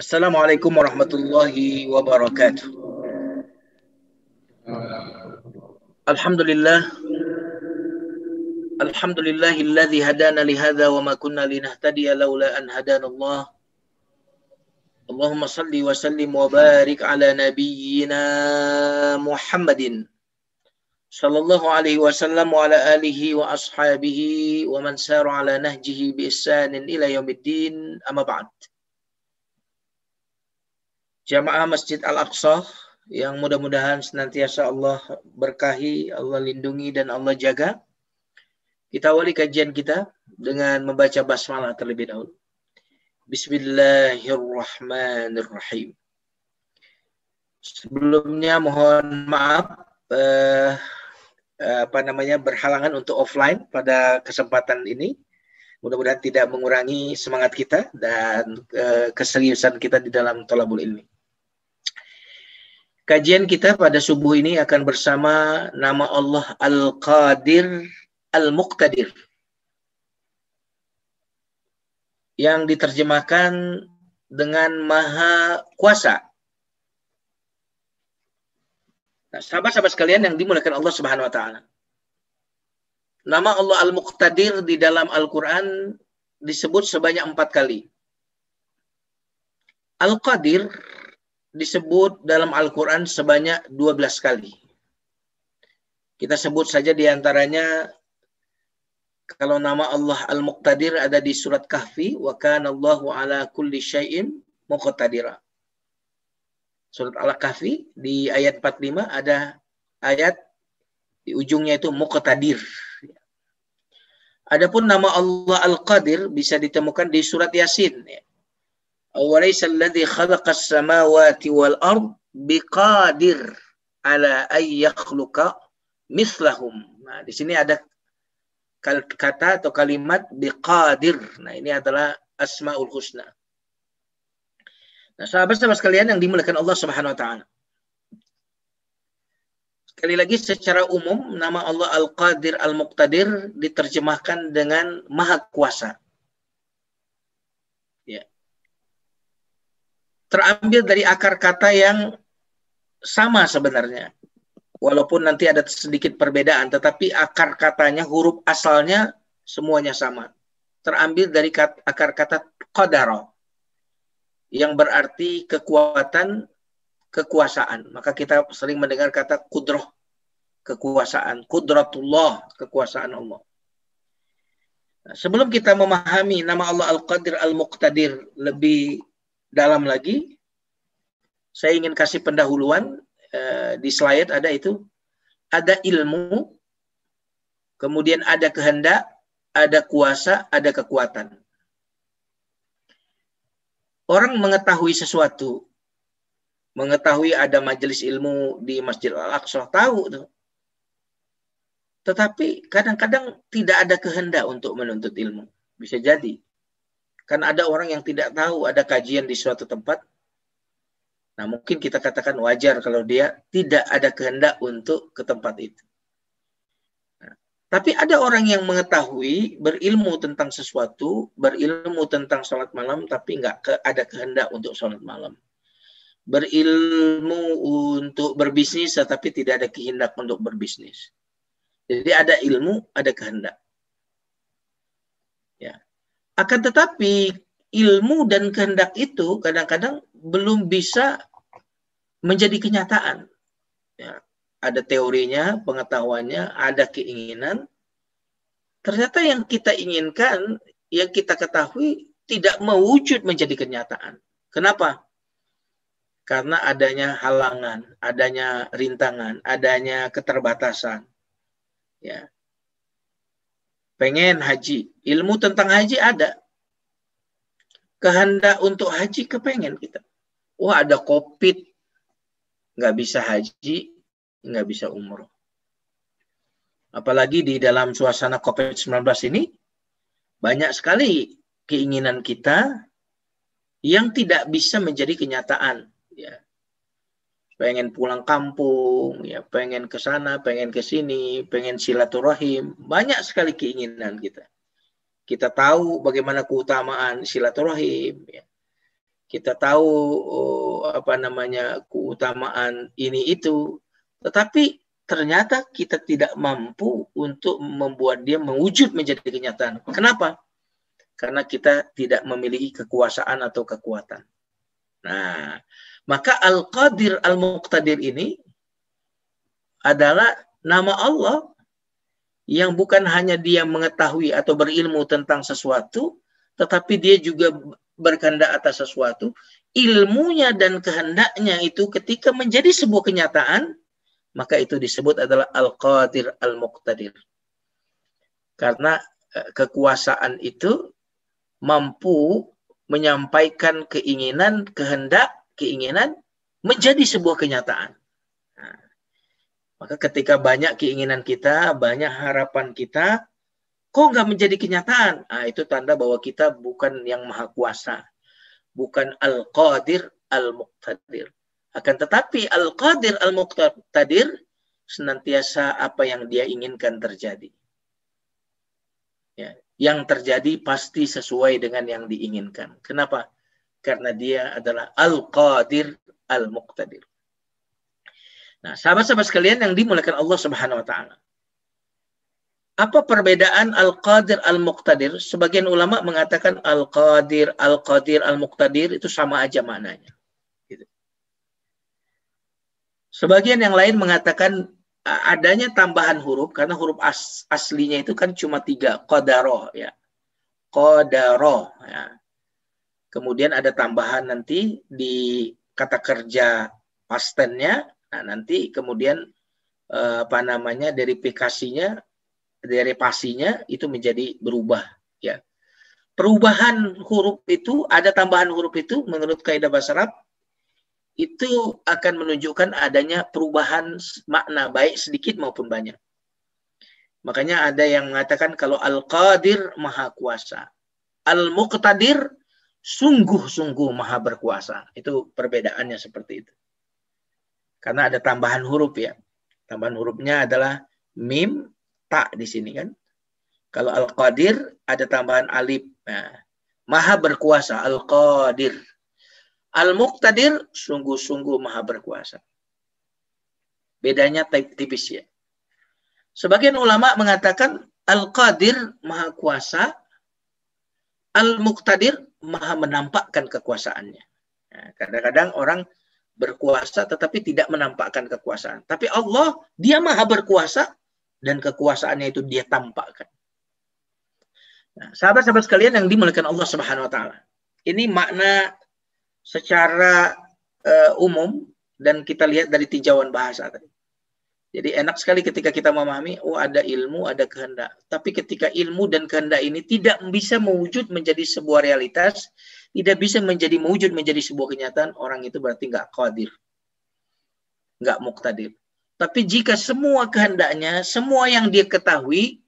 Assalamualaikum warahmatullahi wabarakatuh. Alhamdulillah. Alhamdulillahilladzi hadana lihadza wa ma kunna linahtadiya laula an hadanallah. Allahumma salli wa sallim wa barik ala nabiyyina Muhammadin sallallahu alaihi wasallam wa ala alihi wa ashabihi wa man sara ala nahjihi bi ihsanin ila yaumiddin, amma ba'd. Jamaah Masjid Al-Aqsa yang mudah-mudahan senantiasa Allah berkahi, Allah lindungi, dan Allah jaga. Kita awali kajian kita dengan membaca basmalah terlebih dahulu. Bismillahirrahmanirrahim. Sebelumnya mohon maaf berhalangan untuk offline pada kesempatan ini. Mudah-mudahan tidak mengurangi semangat kita dan keseriusan kita di dalam thalabul ilmi. Kajian kita pada subuh ini akan bersama nama Allah Al-Qadir Al-Muqtadir, yang diterjemahkan dengan Maha Kuasa. Nah, sahabat-sahabat sekalian yang dimuliakan Allah Subhanahu wa taala. Nama Allah Al-Muqtadir di dalam Al-Qur'an disebut sebanyak 4 kali. Al-Qadir disebut dalam Al-Quran sebanyak 12 kali. Kita sebut saja diantaranya, kalau nama Allah Al-Muqtadir ada di surat Kahfi, wa kana Allahu ala kulli syai'in muqtadira. Surat Al-Kahfi di ayat 45 ada ayat di ujungnya itu muqtadir. Adapun nama Allah Al-Qadir bisa ditemukan di surat Yasin. Awalaysa alladhi khalaqas samawati wal ard biqadir ala ay yakhluqa mislahum. Nah, di sini ada kata atau kalimat biqadir. Nah, ini adalah Asmaul Husna. Nah, sahabat-sahabat sekalian yang dimuliakan Allah Subhanahu wa taala. Sekali lagi, secara umum nama Allah Al-Qadir Al-Muqtadir diterjemahkan dengan Maha Kuasa. Ya. Terambil dari akar kata yang sama sebenarnya. Walaupun nanti ada sedikit perbedaan, tetapi akar katanya, huruf asalnya semuanya sama. Terambil dari akar kata qadara, yang berarti kekuatan, kekuasaan. Maka kita sering mendengar kata kudrah, kekuasaan. Kudratullah, kekuasaan Allah. Nah, sebelum kita memahami nama Allah Al-Qadir Al-Muqtadir lebih dalam lagi, saya ingin kasih pendahuluan. Di slide ada itu. Ada ilmu, kemudian ada kehendak, ada kuasa, ada kekuatan. Orang mengetahui sesuatu, mengetahui ada majelis ilmu di Masjid Al-Aqsa, tahu tuh. Tetapi kadang-kadang tidak ada kehendak untuk menuntut ilmu. Bisa jadi. Kan ada orang yang tidak tahu ada kajian di suatu tempat. Nah, mungkin kita katakan wajar kalau dia tidak ada kehendak untuk ke tempat itu. Nah, tapi ada orang yang mengetahui, berilmu tentang sesuatu, berilmu tentang sholat malam, tapi nggak ada kehendak untuk sholat malam. Berilmu untuk berbisnis, tetapi tidak ada kehendak untuk berbisnis. Jadi ada ilmu, ada kehendak. Ya. Akan tetapi ilmu dan kehendak itu kadang-kadang belum bisa menjadi kenyataan. Ya. Ada teorinya, pengetahuannya, ada keinginan. Ternyata yang kita inginkan, yang kita ketahui tidak mewujud menjadi kenyataan. Kenapa? Karena adanya halangan, adanya rintangan, adanya keterbatasan. Ya. Pengen haji, ilmu tentang haji ada. Kehendak untuk haji kepengen kita. Wah, ada COVID, nggak bisa haji, nggak bisa umroh. Apalagi di dalam suasana COVID-19 ini, banyak sekali keinginan kita yang tidak bisa menjadi kenyataan. Ya. Pengen pulang kampung, ya, pengen ke sana, pengen ke sini, pengen silaturahim. Banyak sekali keinginan kita. Kita tahu bagaimana keutamaan silaturahim. Ya. kita tahu keutamaan ini itu, tetapi ternyata kita tidak mampu untuk membuat dia mewujud menjadi kenyataan. Kenapa? Karena kita tidak memiliki kekuasaan atau kekuatan. Nah, maka Al-Qadir Al-Muqtadir ini adalah nama Allah yang bukan hanya dia mengetahui atau berilmu tentang sesuatu, tetapi dia juga berkehendak atas sesuatu. Ilmunya dan kehendaknya itu ketika menjadi sebuah kenyataan, maka itu disebut adalah Al-Qadir Al-Muqtadir. Karena kekuasaan itu mampu menyampaikan keinginan, kehendak, keinginan menjadi sebuah kenyataan. Nah, maka ketika banyak keinginan kita, banyak harapan kita, kok nggak menjadi kenyataan? Nah, itu tanda bahwa kita bukan yang maha kuasa. Bukan Al-Qadir Al-Muqtadir. Akan tetapi Al-Qadir Al-Muqtadir senantiasa apa yang dia inginkan terjadi. Ya, yang terjadi pasti sesuai dengan yang diinginkan. Kenapa? Karena dia adalah Al-Qadir Al-Muqtadir. Nah, sahabat-sahabat sekalian yang dimuliakan Allah Subhanahu wa taala. Apa perbedaan Al-Qadir Al-Muqtadir? Sebagian ulama mengatakan Al-Qadir, Al-Qadir, Al-Muqtadir itu sama aja maknanya. Gitu. Sebagian yang lain mengatakan adanya tambahan huruf, karena huruf aslinya itu kan cuma 3, Qadaro. Ya. Qadaro. Ya. Kemudian ada tambahan nanti di kata kerja past tense-nya. Nah, nanti kemudian derivasinya itu menjadi berubah, ya. Perubahan huruf itu, ada tambahan huruf itu menurut kaidah bahasa Arab itu akan menunjukkan adanya perubahan makna baik sedikit maupun banyak. Makanya ada yang mengatakan kalau Al-Qadir maha kuasa, Al-Muqtadir sungguh-sungguh maha berkuasa. Itu perbedaannya seperti itu. Karena ada tambahan huruf, ya. Tambahan hurufnya adalah mim, ta di sini kan. Kalau Al-Qadir ada tambahan alif. Nah, maha berkuasa, Al-Qadir. Al-Muqtadir sungguh-sungguh maha berkuasa. Bedanya tipis, ya. Sebagian ulama mengatakan Al-Qadir maha kuasa, Al-Muqtadir maha menampakkan kekuasaannya. Nah, kadang-kadang orang berkuasa tetapi tidak menampakkan kekuasaan. Tapi Allah, dia maha berkuasa dan kekuasaannya itu dia tampakkan. Nah, sahabat-sahabat sekalian yang dimuliakan Allah Subhanahu wa taala. Ini makna secara umum dan kita lihat dari tinjauan bahasa tadi. Jadi enak sekali ketika kita memahami, oh ada ilmu, ada kehendak. Tapi ketika ilmu dan kehendak ini tidak bisa mewujud menjadi sebuah realitas, tidak bisa mewujud menjadi sebuah kenyataan, orang itu berarti nggak qadir, nggak muqtadir. Tapi jika semua kehendaknya, semua yang dia ketahui,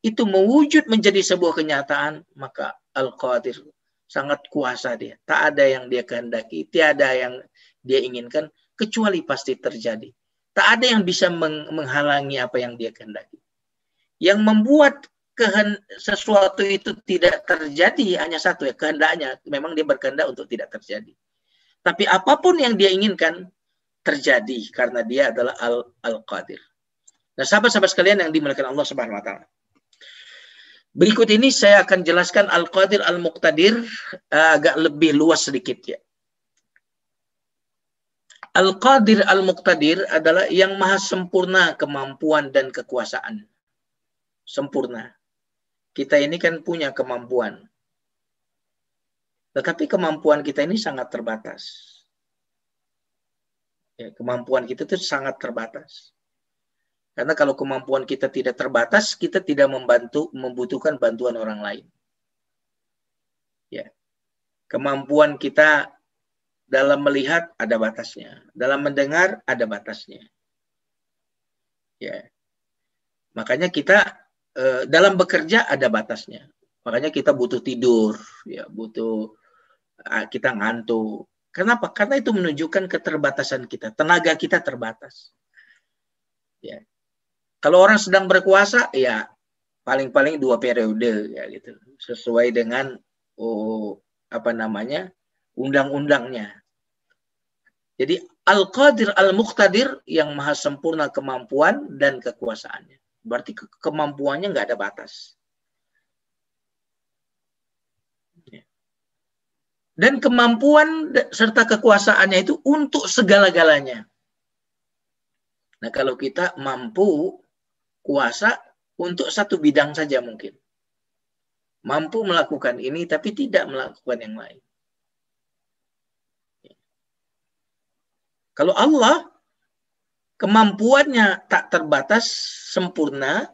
itu mewujud menjadi sebuah kenyataan, maka Al-Qadir, sangat kuasa dia. Tak ada yang dia kehendaki, tiada yang dia inginkan, kecuali pasti terjadi. Tak ada yang bisa menghalangi apa yang dia kehendaki. Yang membuat sesuatu itu tidak terjadi hanya satu, ya, kehendaknya. Memang dia berkehendak untuk tidak terjadi. Tapi apapun yang dia inginkan terjadi karena dia adalah Al-Qadir. Nah, sahabat-sahabat sekalian yang dimuliakan Allah Subhanahu wa taala. Berikut ini saya akan jelaskan Al-Qadir Al-Muqtadir agak lebih luas sedikit, ya. Al-Qadir Al-Muqtadir adalah yang maha sempurna kemampuan dan kekuasaan. Sempurna. Kita ini kan punya kemampuan. Tetapi kemampuan kita ini sangat terbatas. Ya, kemampuan kita itu sangat terbatas. Karena kalau kemampuan kita tidak terbatas, kita tidak membutuhkan bantuan orang lain. Ya. Kemampuan kita dalam melihat ada batasnya, dalam mendengar ada batasnya. Ya. Makanya kita dalam bekerja ada batasnya. Makanya kita butuh tidur, ya, kita ngantuk. Kenapa? Karena itu menunjukkan keterbatasan kita. Tenaga kita terbatas. Ya. Kalau orang sedang berkuasa, ya paling-paling 2 periode, ya gitu. Sesuai dengan undang-undangnya. Jadi Al-Qadir Al-Muqtadir yang maha sempurna kemampuan dan kekuasaannya. Berarti kemampuannya nggak ada batas. Dan kemampuan serta kekuasaannya itu untuk segala-galanya. Nah, kalau kita mampu kuasa untuk satu bidang saja mungkin. Mampu melakukan ini tapi tidak melakukan yang lain. Kalau Allah kemampuannya tak terbatas, sempurna,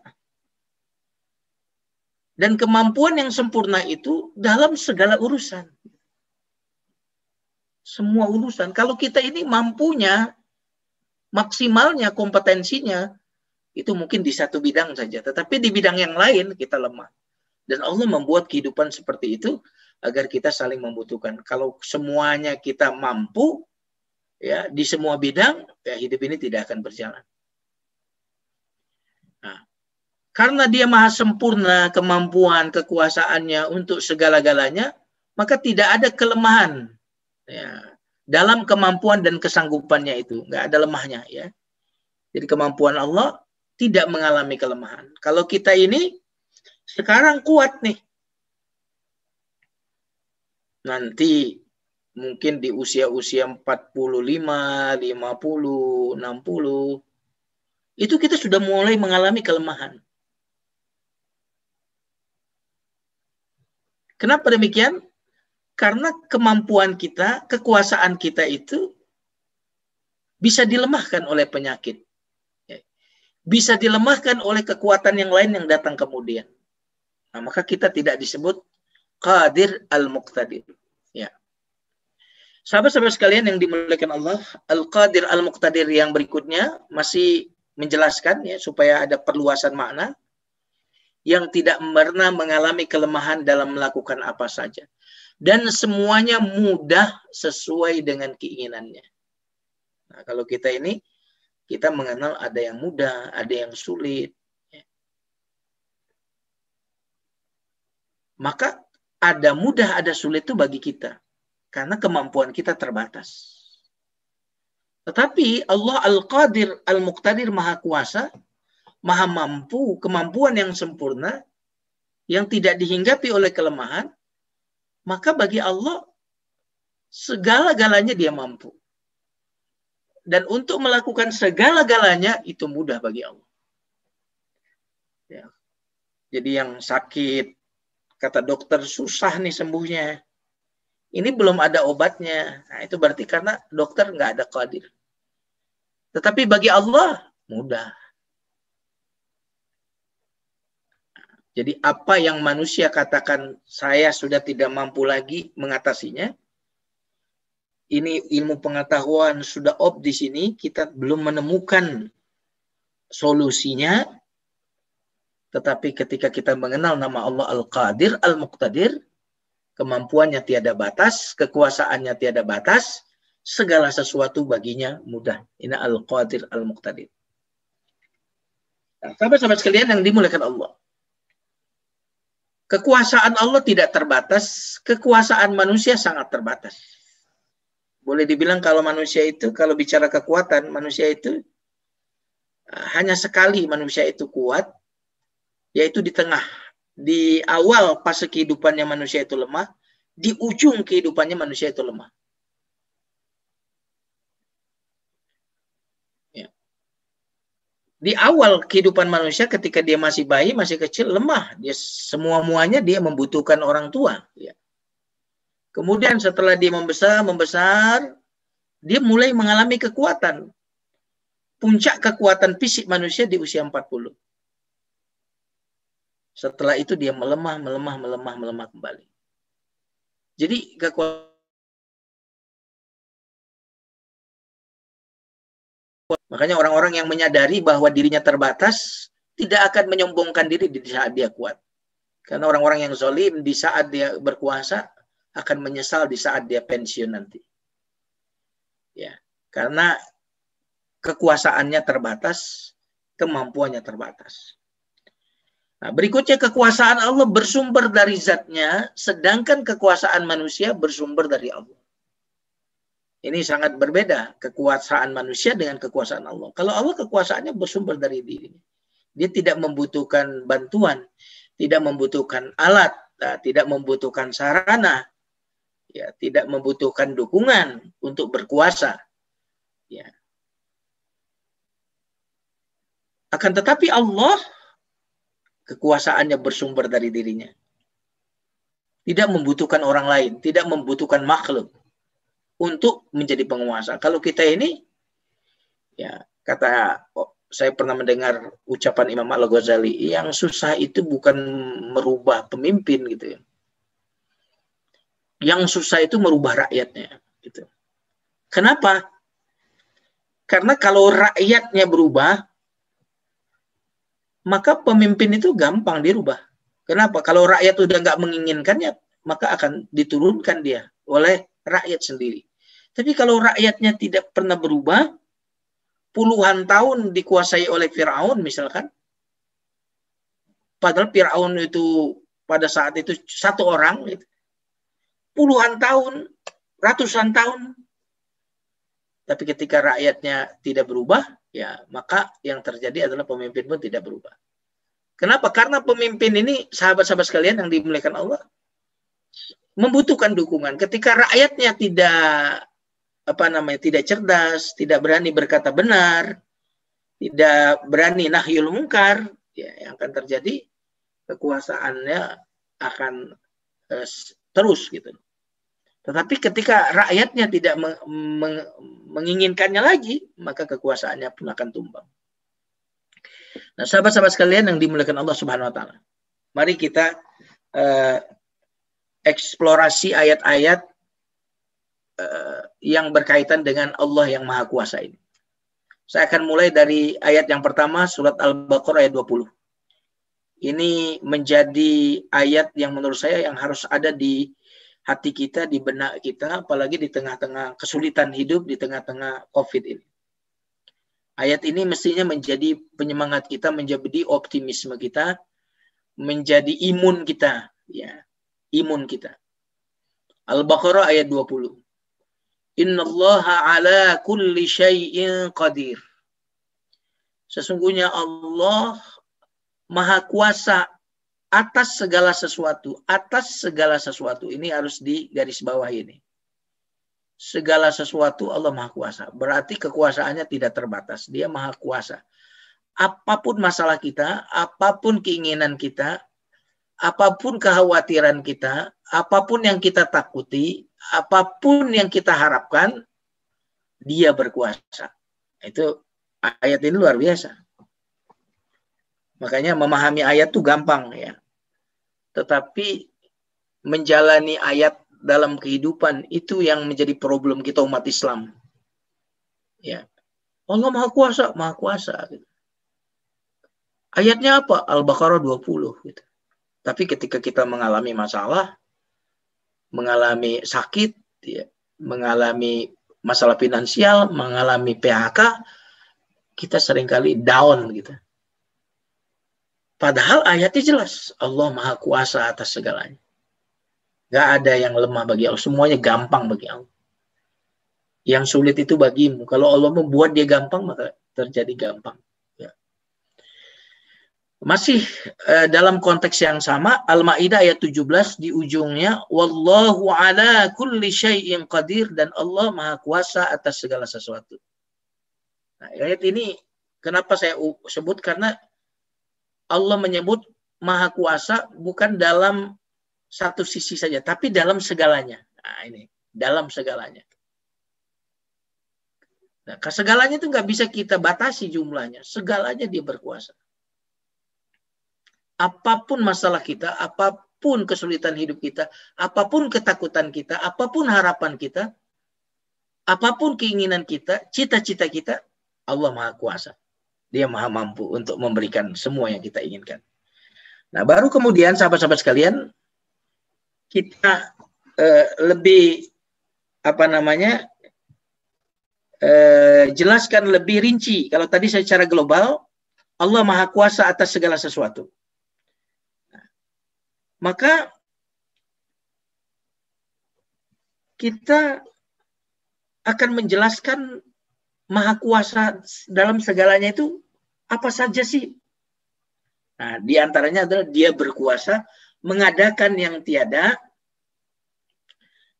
dan kemampuan yang sempurna itu dalam segala urusan. Semua urusan. Kalau kita ini mampunya, maksimalnya, kompetensinya, itu mungkin di satu bidang saja. Tetapi di bidang yang lain kita lemah. Dan Allah membuat kehidupan seperti itu agar kita saling membutuhkan. Kalau semuanya kita mampu, ya di semua bidang, ya hidup ini tidak akan berjalan. Nah, karena dia maha sempurna kemampuan, kekuasaannya untuk segala-galanya, maka tidak ada kelemahan. Ya, dalam kemampuan dan kesanggupannya itu nggak ada lemahnya, ya. Jadi kemampuan Allah tidak mengalami kelemahan. Kalau kita ini sekarang kuat nih, nanti mungkin di usia-usia 45, 50, 60 itu kita sudah mulai mengalami kelemahan. Kenapa demikian? Karena kemampuan kita, kekuasaan kita itu bisa dilemahkan oleh penyakit. Bisa dilemahkan oleh kekuatan yang lain yang datang kemudian. Nah, maka kita tidak disebut Qadir Al-Muqtadir. Ya. Sahabat-sahabat sekalian yang dimuliakan Allah, Al-Qadir Al-Muqtadir yang berikutnya masih menjelaskan, ya, supaya ada perluasan makna, yang tidak pernah mengalami kelemahan dalam melakukan apa saja. Dan semuanya mudah sesuai dengan keinginannya. Nah, kalau kita ini, kita mengenal ada yang mudah, ada yang sulit. Maka ada mudah, ada sulit itu bagi kita. Karena kemampuan kita terbatas. Tetapi Allah Al-Qadir Al-Muqtadir Maha Kuasa, Maha Mampu, kemampuan yang sempurna, yang tidak dihinggapi oleh kelemahan, maka bagi Allah segala-galanya dia mampu. Dan untuk melakukan segala-galanya itu mudah bagi Allah. Ya. Jadi yang sakit, kata dokter susah nih sembuhnya. Ini belum ada obatnya. Nah, itu berarti karena dokter nggak ada qadir. Tetapi bagi Allah mudah. Jadi apa yang manusia katakan saya sudah tidak mampu lagi mengatasinya, ini ilmu pengetahuan sudah di sini, kita belum menemukan solusinya. Tetapi ketika kita mengenal nama Allah Al-Qadir Al-Muqtadir, kemampuannya tiada batas, kekuasaannya tiada batas, segala sesuatu baginya mudah. Ini Al-Qadir Al-Muqtadir. Nah, sahabat-sahabat sekalian yang dimuliakan Allah, kekuasaan Allah tidak terbatas, kekuasaan manusia sangat terbatas. Boleh dibilang kalau manusia itu, kalau bicara kekuatan, manusia itu hanya sekali manusia itu kuat, yaitu di tengah. Di awal fase kehidupannya manusia itu lemah, di ujung kehidupannya manusia itu lemah. Ya. Di awal kehidupan manusia ketika dia masih bayi, masih kecil, lemah. Dia semua-muanya dia membutuhkan orang tua. Ya. Kemudian setelah dia membesar, dia mulai mengalami kekuatan. Puncak kekuatan fisik manusia di usia 40. Setelah itu dia melemah kembali. Jadi kekuatan, makanya orang-orang yang menyadari bahwa dirinya terbatas tidak akan menyombongkan diri di saat dia kuat. Karena orang-orang yang zalim di saat dia berkuasa akan menyesal di saat dia pensiun nanti. Ya, karena kekuasaannya terbatas, kemampuannya terbatas. Nah, berikutnya kekuasaan Allah bersumber dari zatnya, sedangkan kekuasaan manusia bersumber dari Allah. Ini sangat berbeda kekuasaan manusia dengan kekuasaan Allah. Kalau Allah kekuasaannya bersumber dari dirinya. Dia tidak membutuhkan bantuan, tidak membutuhkan alat, tidak membutuhkan sarana, ya, tidak membutuhkan dukungan untuk berkuasa. Ya. Akan tetapi Allah kekuasaannya bersumber dari dirinya. Tidak membutuhkan orang lain, tidak membutuhkan makhluk untuk menjadi penguasa. Kalau kita ini, ya kata saya pernah mendengar ucapan Imam Al-Ghazali, yang susah itu bukan merubah pemimpin gitu ya. Yang susah itu merubah rakyatnya gitu. Kenapa? Karena kalau rakyatnya berubah, maka pemimpin itu gampang dirubah. Kenapa? Kalau rakyat udah nggak menginginkannya, maka akan diturunkan dia oleh rakyat sendiri. Tapi kalau rakyatnya tidak pernah berubah, puluhan tahun dikuasai oleh Firaun misalkan, padahal Firaun itu pada saat itu satu orang, puluhan tahun, ratusan tahun, tapi ketika rakyatnya tidak berubah, ya maka yang terjadi adalah pemimpin pun tidak berubah. Kenapa? Karena pemimpin ini, sahabat-sahabat sekalian yang dimuliakan Allah, membutuhkan dukungan. Ketika rakyatnya tidak cerdas, tidak berani berkata benar, tidak berani nahyul mungkar, ya, yang akan terjadi kekuasaannya akan terus gitu. Tetapi ketika rakyatnya tidak menginginkannya lagi, maka kekuasaannya pun akan tumbang. Nah, sahabat-sahabat sekalian yang dimuliakan Allah Subhanahu wa taala, mari kita eksplorasi ayat-ayat yang berkaitan dengan Allah yang Maha Kuasa ini. Saya akan mulai dari ayat yang pertama, surat Al-Baqarah ayat 20. Ini menjadi ayat yang menurut saya yang harus ada di hati kita, di benak kita, apalagi di tengah-tengah kesulitan hidup, di tengah-tengah COVID ini. Ayat ini mestinya menjadi penyemangat kita, menjadi optimisme kita, menjadi imun kita, ya, imun kita. Al-Baqarah ayat 20. Innallaha ala kulli syai'in qadir. Sesungguhnya Allah Maha Kuasa atas segala sesuatu. Atas segala sesuatu. Ini harus digarisbawahi ini. Segala sesuatu Allah Maha Kuasa. Berarti kekuasaannya tidak terbatas. Dia Maha Kuasa. Apapun masalah kita, apapun keinginan kita, apapun kekhawatiran kita, apapun yang kita takuti, apapun yang kita harapkan, dia berkuasa. Itu ayat ini luar biasa. Makanya memahami ayat itu gampang ya. Tetapi menjalani ayat dalam kehidupan itu yang menjadi problem kita umat Islam. Ya. Allah Maha Kuasa, Maha Kuasa. Gitu. Ayatnya apa? Al-Baqarah 20 gitu. Tapi ketika kita mengalami masalah, mengalami sakit, ya, mengalami masalah finansial, mengalami PHK, kita seringkali down gitu. Padahal ayatnya jelas, Allah Maha Kuasa atas segalanya. Gak ada yang lemah bagi Allah, semuanya gampang bagi Allah. Yang sulit itu bagimu. Kalau Allah membuat dia gampang, maka terjadi gampang. Masih dalam konteks yang sama, Al-Maidah ayat 17 di ujungnya, wallahu ala kulli syai'in qadir, dan Allah Maha Kuasa atas segala sesuatu. Nah, ayat ini kenapa saya sebut, karena Allah menyebut Maha Kuasa bukan dalam satu sisi saja, tapi dalam segalanya. Nah, ini dalam segalanya. Nah, segalanya itu nggak bisa kita batasi jumlahnya. Segalanya dia berkuasa. Apapun masalah kita, apapun kesulitan hidup kita, apapun ketakutan kita, apapun harapan kita, apapun keinginan kita, cita-cita kita, Allah Maha Kuasa. Dia Maha mampu untuk memberikan semua yang kita inginkan. Nah, baru kemudian sahabat-sahabat sekalian, kita lebih jelaskan lebih rinci. Kalau tadi secara global, Allah Maha Kuasa atas segala sesuatu. Maka kita akan menjelaskan Maha Kuasa dalam segalanya itu apa saja sih? Nah, di antaranya adalah dia berkuasa mengadakan yang tiada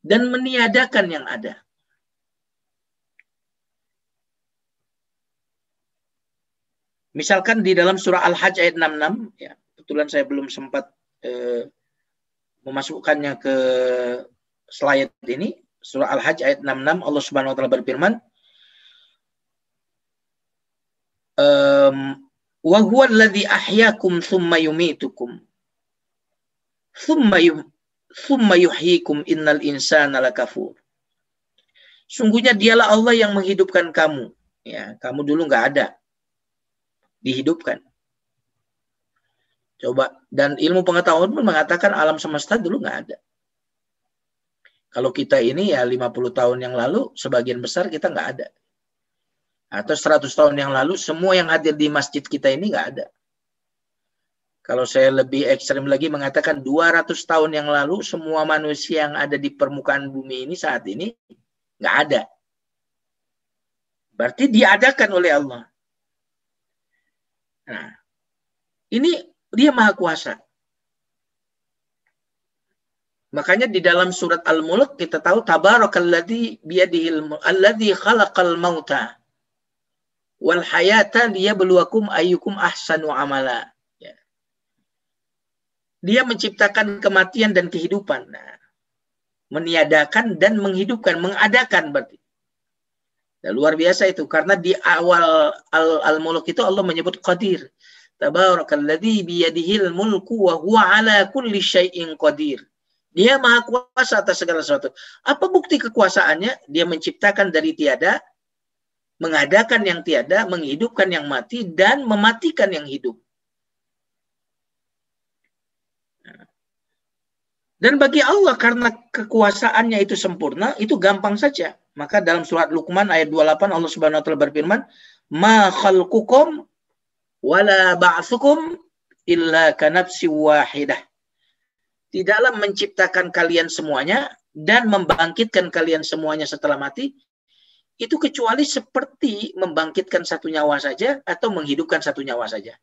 dan meniadakan yang ada. Misalkan di dalam surah Al-Hajj ayat 66, ya, kebetulan saya belum sempat memasukkannya ke slide ini. Surah Al-Hajj ayat 66, Allah Subhanahu wa taala berfirman, wa huwa alladzi ahyaakum tsumma yumitukum tsumma yuhyikum innal insana lakafur. Sungguhnya dialah Allah yang menghidupkan kamu. Ya, kamu dulu nggak ada. Dihidupkan. Coba, dan ilmu pengetahuan pun mengatakan alam semesta dulu nggak ada. Kalau kita ini ya 50 tahun yang lalu, sebagian besar kita nggak ada. Atau 100 tahun yang lalu, semua yang hadir di masjid kita ini nggak ada. Kalau saya lebih ekstrim lagi mengatakan 200 tahun yang lalu, semua manusia yang ada di permukaan bumi ini saat ini nggak ada. Berarti diadakan oleh Allah. Nah, ini dia Maha Kuasa. Makanya di dalam surat Al-Mulk kita tahu tabarakalladzi biyadihil alladzi khalaqal mauta wal hayata liyabluwakum ayyukum ahsanu amala. Ya. Dia menciptakan kematian dan kehidupan. Nah, meniadakan dan menghidupkan, mengadakan berarti. Nah, luar biasa itu karena di awal Al-Mulk itu Allah menyebut Qadir. Tabarakalladzi biyadihil mulku wa huwa ala kulli syai'in qadir. Dia Maha Kuasa atas segala sesuatu. Apa bukti kekuasaannya? Dia menciptakan dari tiada, mengadakan yang tiada, menghidupkan yang mati, dan mematikan yang hidup. Dan bagi Allah karena kekuasaannya itu sempurna, itu gampang saja. Maka dalam surat Luqman ayat 28 Allah Subhanahu wa taala berfirman, "Ma khalqukum wala ba'tsukum illa kanafsi wahidah." Tidaklah menciptakan kalian semuanya dan membangkitkan kalian semuanya setelah mati, itu kecuali seperti membangkitkan satu nyawa saja atau menghidupkan satu nyawa saja.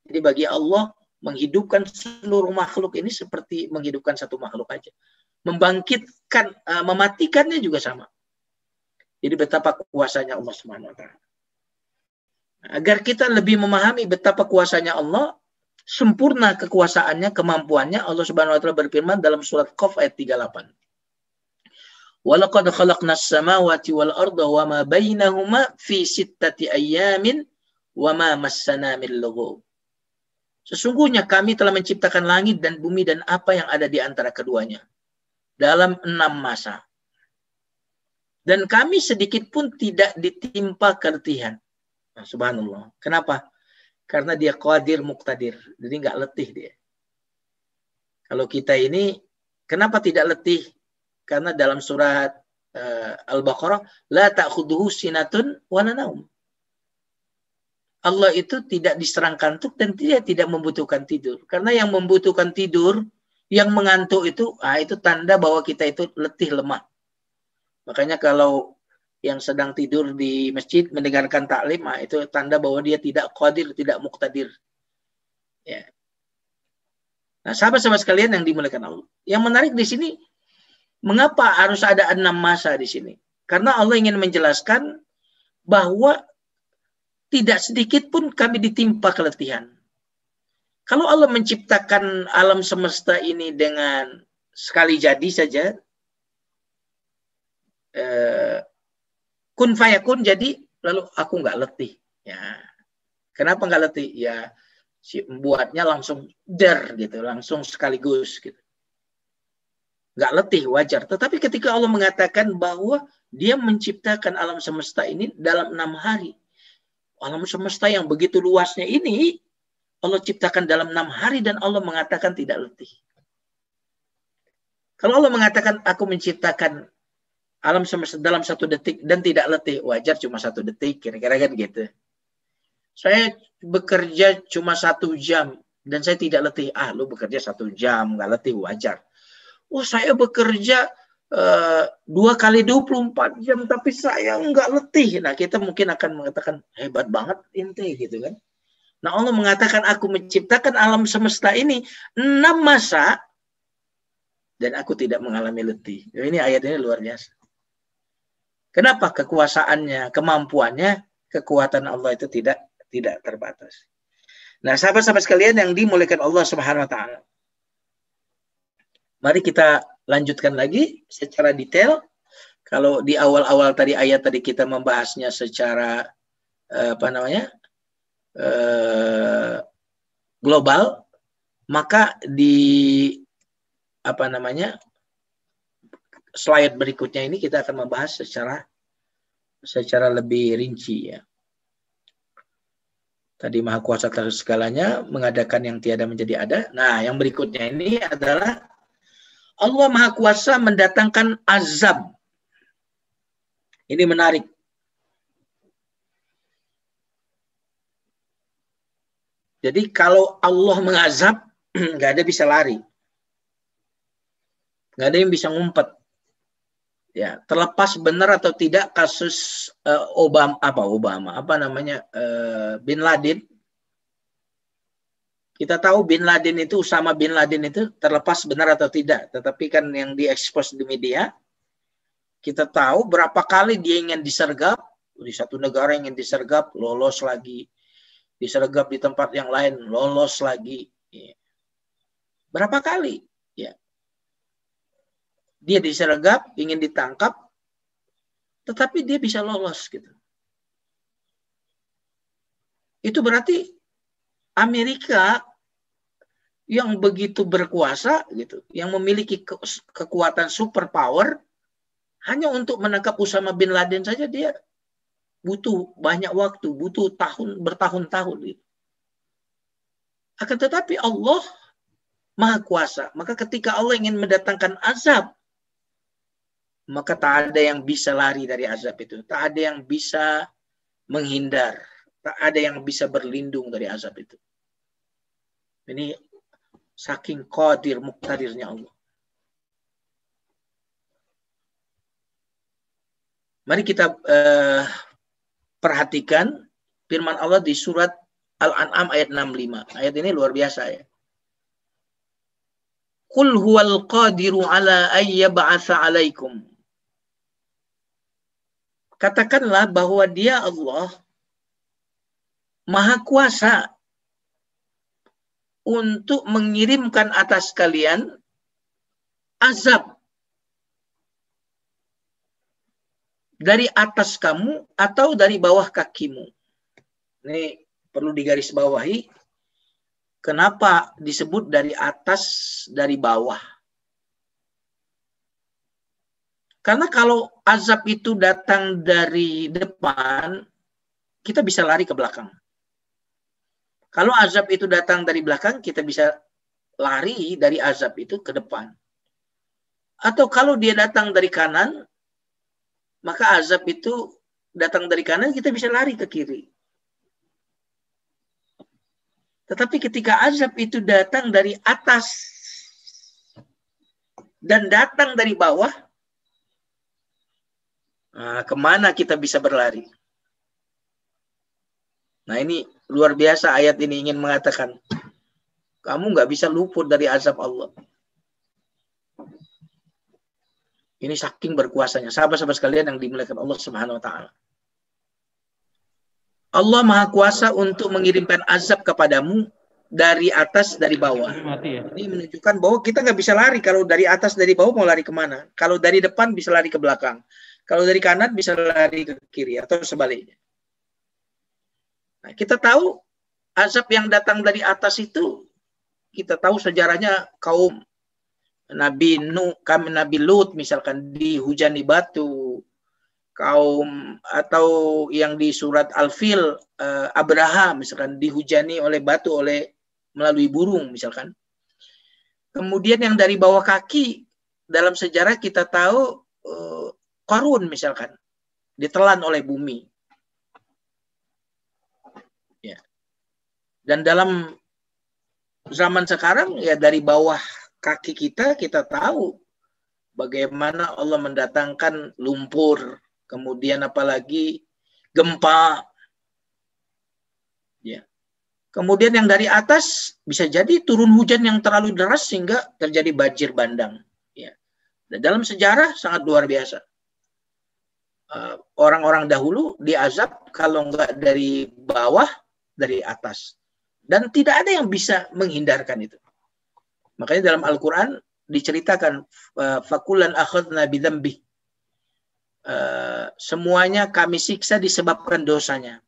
Jadi bagi Allah, menghidupkan seluruh makhluk ini seperti menghidupkan satu makhluk aja. Membangkitkan, mematikannya juga sama. Jadi betapa kuasanya Allah Subhanahu wa taala. Agar kita lebih memahami betapa kuasanya Allah, sempurna kekuasaannya, kemampuannya, Allah Subhanahu wa taala berfirman dalam surat Qaf ayat 38. Walaqad khalaqnas samawati wal arda wama bainahuma fi sittati ayyamin wama massana min lughub. Sesungguhnya kami telah menciptakan langit dan bumi dan apa yang ada di antara keduanya dalam 6 masa. Dan kami sedikit pun tidak ditimpa keletihan. Nah, subhanallah. Kenapa? Karena dia qadir muqtadir. Jadi nggak letih dia. Kalau kita ini, kenapa tidak letih? Karena dalam surat Al-Baqarah, la ta'khuduhu sinatun wa la naum. Allah itu tidak diserang kantuk dan dia tidak membutuhkan tidur. Karena yang membutuhkan tidur, yang mengantuk itu tanda bahwa kita itu letih, lemah. Makanya kalau yang sedang tidur di masjid mendengarkan taklim, itu tanda bahwa dia tidak qadir, tidak muqtadir. Ya. Nah, sahabat-sahabat sekalian yang dimuliakan Allah. Yang menarik di sini, mengapa harus ada 6 masa di sini? Karena Allah ingin menjelaskan bahwa tidak sedikit pun kami ditimpa keletihan. Kalau Allah menciptakan alam semesta ini dengan sekali jadi saja, kun fayakun jadi, lalu aku nggak letih. Ya. Kenapa nggak letih? Ya, buatnya langsung gitu, langsung sekaligus gitu. Nggak letih, wajar. Tetapi ketika Allah mengatakan bahwa dia menciptakan alam semesta ini dalam 6 hari. Alam semesta yang begitu luasnya ini, Allah ciptakan dalam 6 hari dan Allah mengatakan tidak letih. Kalau Allah mengatakan aku menciptakan alam semesta dalam 1 detik dan tidak letih, wajar cuma 1 detik, kira-kira kan gitu. Saya bekerja cuma 1 jam dan saya tidak letih. Lu bekerja 1 jam, nggak letih, wajar. Saya bekerja 2 kali 24 jam tapi saya nggak letih. Nah, kita mungkin akan mengatakan hebat banget ente gitu kan. Nah, Allah mengatakan aku menciptakan alam semesta ini 6 masa dan aku tidak mengalami letih. Ini ayat ini luar biasa. Kenapa? Kekuasaannya, kemampuannya, kekuatan Allah itu tidak terbatas. Nah, sahabat-sahabat sekalian yang dimuliakan Allah Subhanahu wa taala. Mari kita lanjutkan lagi secara detail. Kalau di awal-awal tadi ayat tadi kita membahasnya secara global, maka di slide berikutnya ini kita akan membahas secara lebih rinci ya. Tadi Maha Kuasa atas segalanya, mengadakan yang tiada menjadi ada. Nah, yang berikutnya ini adalah Allah Maha Kuasa mendatangkan azab. Ini menarik. Jadi kalau Allah mengazab, nggak ada bisa lari. Nggak ada yang bisa ngumpet. Ya, terlepas benar atau tidak kasus Bin Laden. Kita tahu Bin Laden itu, Usama Bin Laden itu terlepas benar atau tidak. Tetapi kan yang diekspos di media, kita tahu berapa kali dia ingin disergap. Di satu negara ingin disergap, lolos lagi. Disergap di tempat yang lain, lolos lagi. Ya. Berapa kali? Ya. Dia disergap, ingin ditangkap, tetapi dia bisa lolos gitu. Itu berarti Amerika yang begitu berkuasa gitu, yang memiliki kekuatan superpower, hanya untuk menangkap Usama bin Laden saja dia butuh banyak waktu, butuh bertahun-tahun gitu. Akan tetapi Allah Maha Kuasa. Maka ketika Allah ingin mendatangkan azab, maka tak ada yang bisa lari dari azab itu. Tak ada yang bisa menghindar. Tak ada yang bisa berlindung dari azab itu. Ini saking qadir muqtadirnya Allah. Mari kita perhatikan firman Allah di surat Al-An'am ayat 65. Ayat ini luar biasa ya. Qul huwal qadiru ala ayyab'atsa 'alaikum. Katakanlah bahwa dia Allah Maha Kuasa untuk mengirimkan atas kalian azab dari atas kamu atau dari bawah kakimu. Ini perlu digarisbawahi. Kenapa disebut dari atas, dari bawah? Karena kalau azab itu datang dari depan, kita bisa lari ke belakang. Kalau azab itu datang dari belakang, kita bisa lari dari azab itu ke depan. Atau kalau dia datang dari kanan, maka azab itu datang dari kanan, kita bisa lari ke kiri. Tetapi ketika azab itu datang dari atas dan datang dari bawah, nah, kemana kita bisa berlari? Nah, ini luar biasa ayat ini ingin mengatakan, kamu nggak bisa luput dari azab Allah. Ini saking berkuasanya. Sahabat-sahabat sekalian yang dimuliakan Allah Subhanahu wa taala. Allah Maha Kuasa untuk mengirimkan azab kepadamu dari atas, dari bawah. Ini menunjukkan bahwa kita nggak bisa lari. Kalau dari atas, dari bawah mau lari kemana? Kalau dari depan bisa lari ke belakang. Kalau dari kanan bisa lari ke kiri atau sebaliknya. Nah, kita tahu azab yang datang dari atas itu, kita tahu sejarahnya kaum Nabi Lut misalkan dihujani batu, kaum atau yang di surat Al-Fil Abraham misalkan dihujani oleh batu melalui burung misalkan. Kemudian yang dari bawah kaki dalam sejarah kita tahu Qarun misalkan ditelan oleh bumi. Ya. Dan dalam zaman sekarang ya dari bawah kaki kita tahu bagaimana Allah mendatangkan lumpur, kemudian apalagi gempa. Ya. Kemudian yang dari atas bisa jadi turun hujan yang terlalu deras sehingga terjadi banjir bandang. Ya. Dan dalam sejarah sangat luar biasa. Orang-orang dahulu diazab kalau enggak dari bawah, dari atas. Dan tidak ada yang bisa menghindarkan itu. Makanya dalam Al-Quran diceritakan fakulan akhadna bidzambih. Semuanya kami siksa disebabkan dosanya.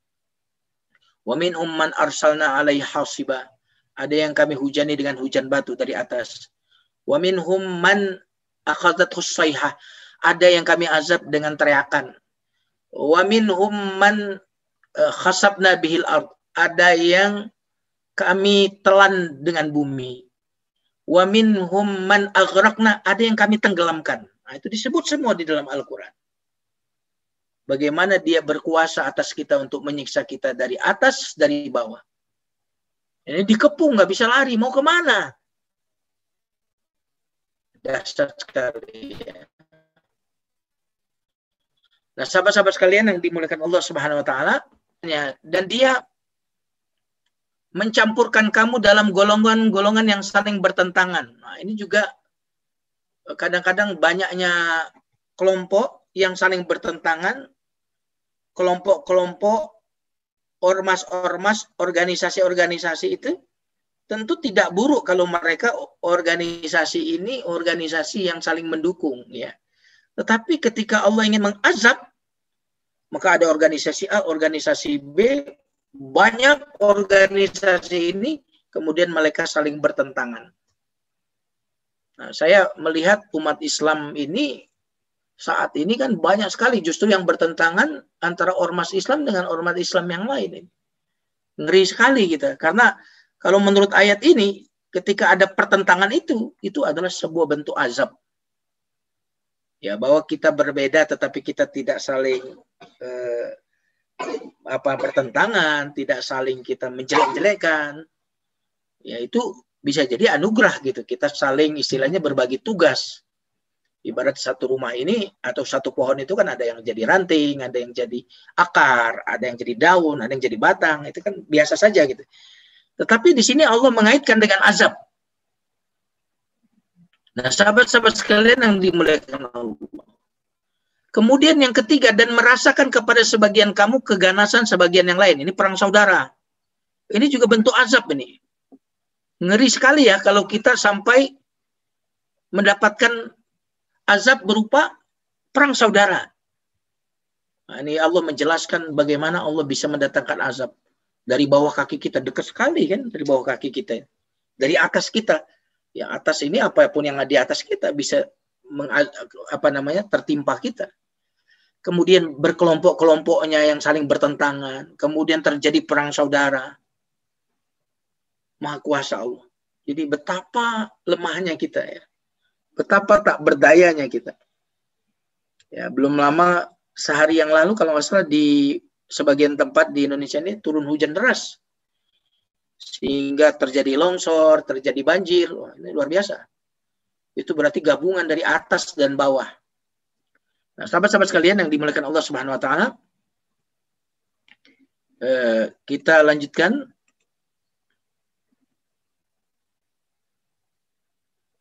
Wa minhum man arsalna alaihi hasiba. Ada yang kami hujani dengan hujan batu dari atas. Wa minhum man akhadhathu sayhah. Ada yang kami azab dengan teriakan. Wa minhum man khasabna bihil ard. Ada yang kami telan dengan bumi. Wa minhum man aghraqna. Ada yang kami tenggelamkan. Nah, itu disebut semua di dalam Al-Quran. Bagaimana dia berkuasa atas kita untuk menyiksa kita dari atas, dari bawah. Ini dikepung, nggak bisa lari. Mau kemana? Dahsyat sekali. Nah, sahabat-sahabat sekalian yang dimuliakan Allah Subhanahu wa taala, dan dia mencampurkan kamu dalam golongan-golongan yang saling bertentangan. Nah, ini juga kadang-kadang banyaknya kelompok yang saling bertentangan, kelompok-kelompok, ormas-ormas, organisasi-organisasi itu tentu tidak buruk kalau mereka organisasi ini organisasi yang saling mendukung, ya. Tetapi ketika Allah ingin mengazab, maka ada organisasi A, organisasi B, banyak organisasi ini, kemudian mereka saling bertentangan. Nah, saya melihat umat Islam ini saat ini kan banyak sekali justru yang bertentangan antara ormas Islam dengan ormas Islam yang lain. Ngeri sekali kita. Karena kalau menurut ayat ini, ketika ada pertentangan itu adalah sebuah bentuk azab. Ya, bahwa kita berbeda tetapi kita tidak saling bertentangan, tidak saling kita menjelek-jelekan. Ya, itu bisa jadi anugerah gitu. Kita saling istilahnya berbagi tugas. Ibarat satu rumah ini atau satu pohon itu kan ada yang jadi ranting, ada yang jadi akar, ada yang jadi daun, ada yang jadi batang. Itu kan biasa saja gitu. Tetapi di sini Allah mengaitkan dengan azab. Nah, sahabat-sahabat sekalian yang dimuliakan Allah. Kemudian yang ketiga, dan merasakan kepada sebagian kamu keganasan sebagian yang lain. Ini perang saudara. Ini juga bentuk azab ini. Ngeri sekali ya kalau kita sampai mendapatkan azab berupa perang saudara. Nah, ini Allah menjelaskan bagaimana Allah bisa mendatangkan azab. Dari bawah kaki kita, dekat sekali kan dari bawah kaki kita. Dari atas kita. Yang atas ini apapun yang ada di atas kita bisa tertimpa kita. Kemudian berkelompok-kelompoknya yang saling bertentangan. Kemudian terjadi perang saudara. Maha kuasa Allah. Jadi betapa lemahnya kita ya. Betapa tak berdayanya kita. Ya, belum lama sehari yang lalu kalau nggak salah di sebagian tempat di Indonesia ini turun hujan deras. Sehingga terjadi longsor, terjadi banjir. Wah, ini luar biasa. Itu berarti gabungan dari atas dan bawah. Nah, sahabat-sahabat sekalian yang dimuliakan Allah Subhanahu wa taala, kita lanjutkan.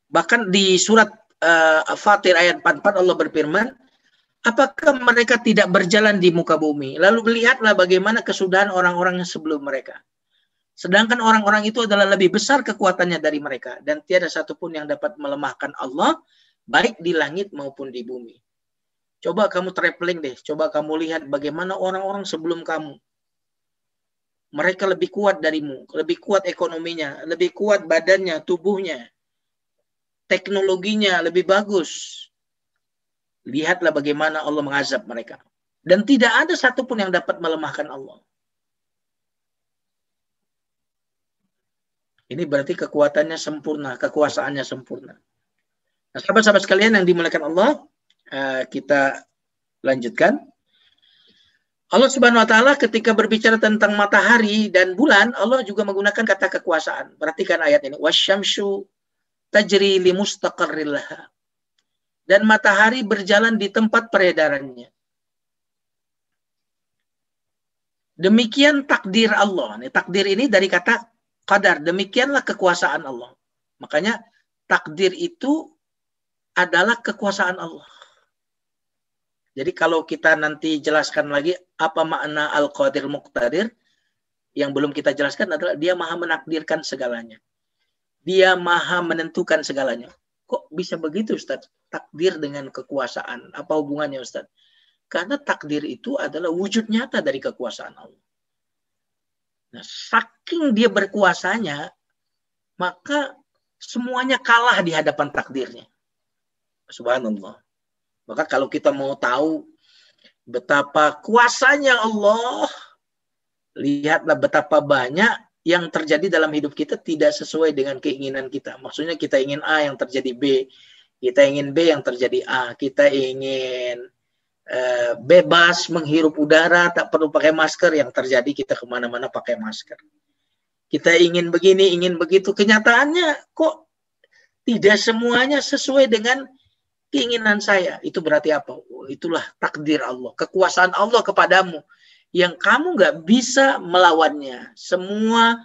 Bahkan di surat Fatir ayat 44 Allah berfirman, apakah mereka tidak berjalan di muka bumi? Lalu lihatlah bagaimana kesudahan orang-orang yang sebelum mereka. Sedangkan orang-orang itu adalah lebih besar kekuatannya dari mereka. Dan tiada satupun yang dapat melemahkan Allah, baik di langit maupun di bumi. Coba kamu traveling deh. Coba kamu lihat bagaimana orang-orang sebelum kamu. Mereka lebih kuat darimu. Lebih kuat ekonominya. Lebih kuat badannya, tubuhnya. Teknologinya lebih bagus. Lihatlah bagaimana Allah mengazab mereka. Dan tidak ada satupun yang dapat melemahkan Allah. Ini berarti kekuatannya sempurna, kekuasaannya sempurna. Nah, sahabat-sahabat sekalian yang dimuliakan Allah, kita lanjutkan. Allah Subhanahu wa taala ketika berbicara tentang matahari dan bulan, Allah juga menggunakan kata kekuasaan. Perhatikan ayat ini. Wasyamsu tajri li mustaqarril laha. dan matahari berjalan di tempat peredarannya. Demikian takdir Allah. Takdir ini dari kata qadar. Demikianlah kekuasaan Allah. Makanya takdir itu adalah kekuasaan Allah. Jadi kalau kita nanti jelaskan lagi apa makna Al-Qadir Muqtadir, yang belum kita jelaskan adalah dia maha menakdirkan segalanya. Dia maha menentukan segalanya. Kok bisa begitu, Ustaz? Takdir dengan kekuasaan. Apa hubungannya, Ustaz? Karena takdir itu adalah wujud nyata dari kekuasaan Allah. Nah, saking dia berkuasanya, maka semuanya kalah di hadapan takdirnya. Subhanallah. Maka kalau kita mau tahu betapa kuasanya Allah, lihatlah betapa banyak yang terjadi dalam hidup kita tidak sesuai dengan keinginan kita. Maksudnya kita ingin A yang terjadi B, kita ingin B yang terjadi A, kita ingin bebas menghirup udara, tak perlu pakai masker, yang terjadi kita kemana-mana pakai masker. Kita ingin begini, ingin begitu. Kenyataannya kok tidak semuanya sesuai dengan keinginan saya. Itu berarti apa? Itulah takdir Allah, kekuasaan Allah kepadamu, yang kamu nggak bisa melawannya. Semua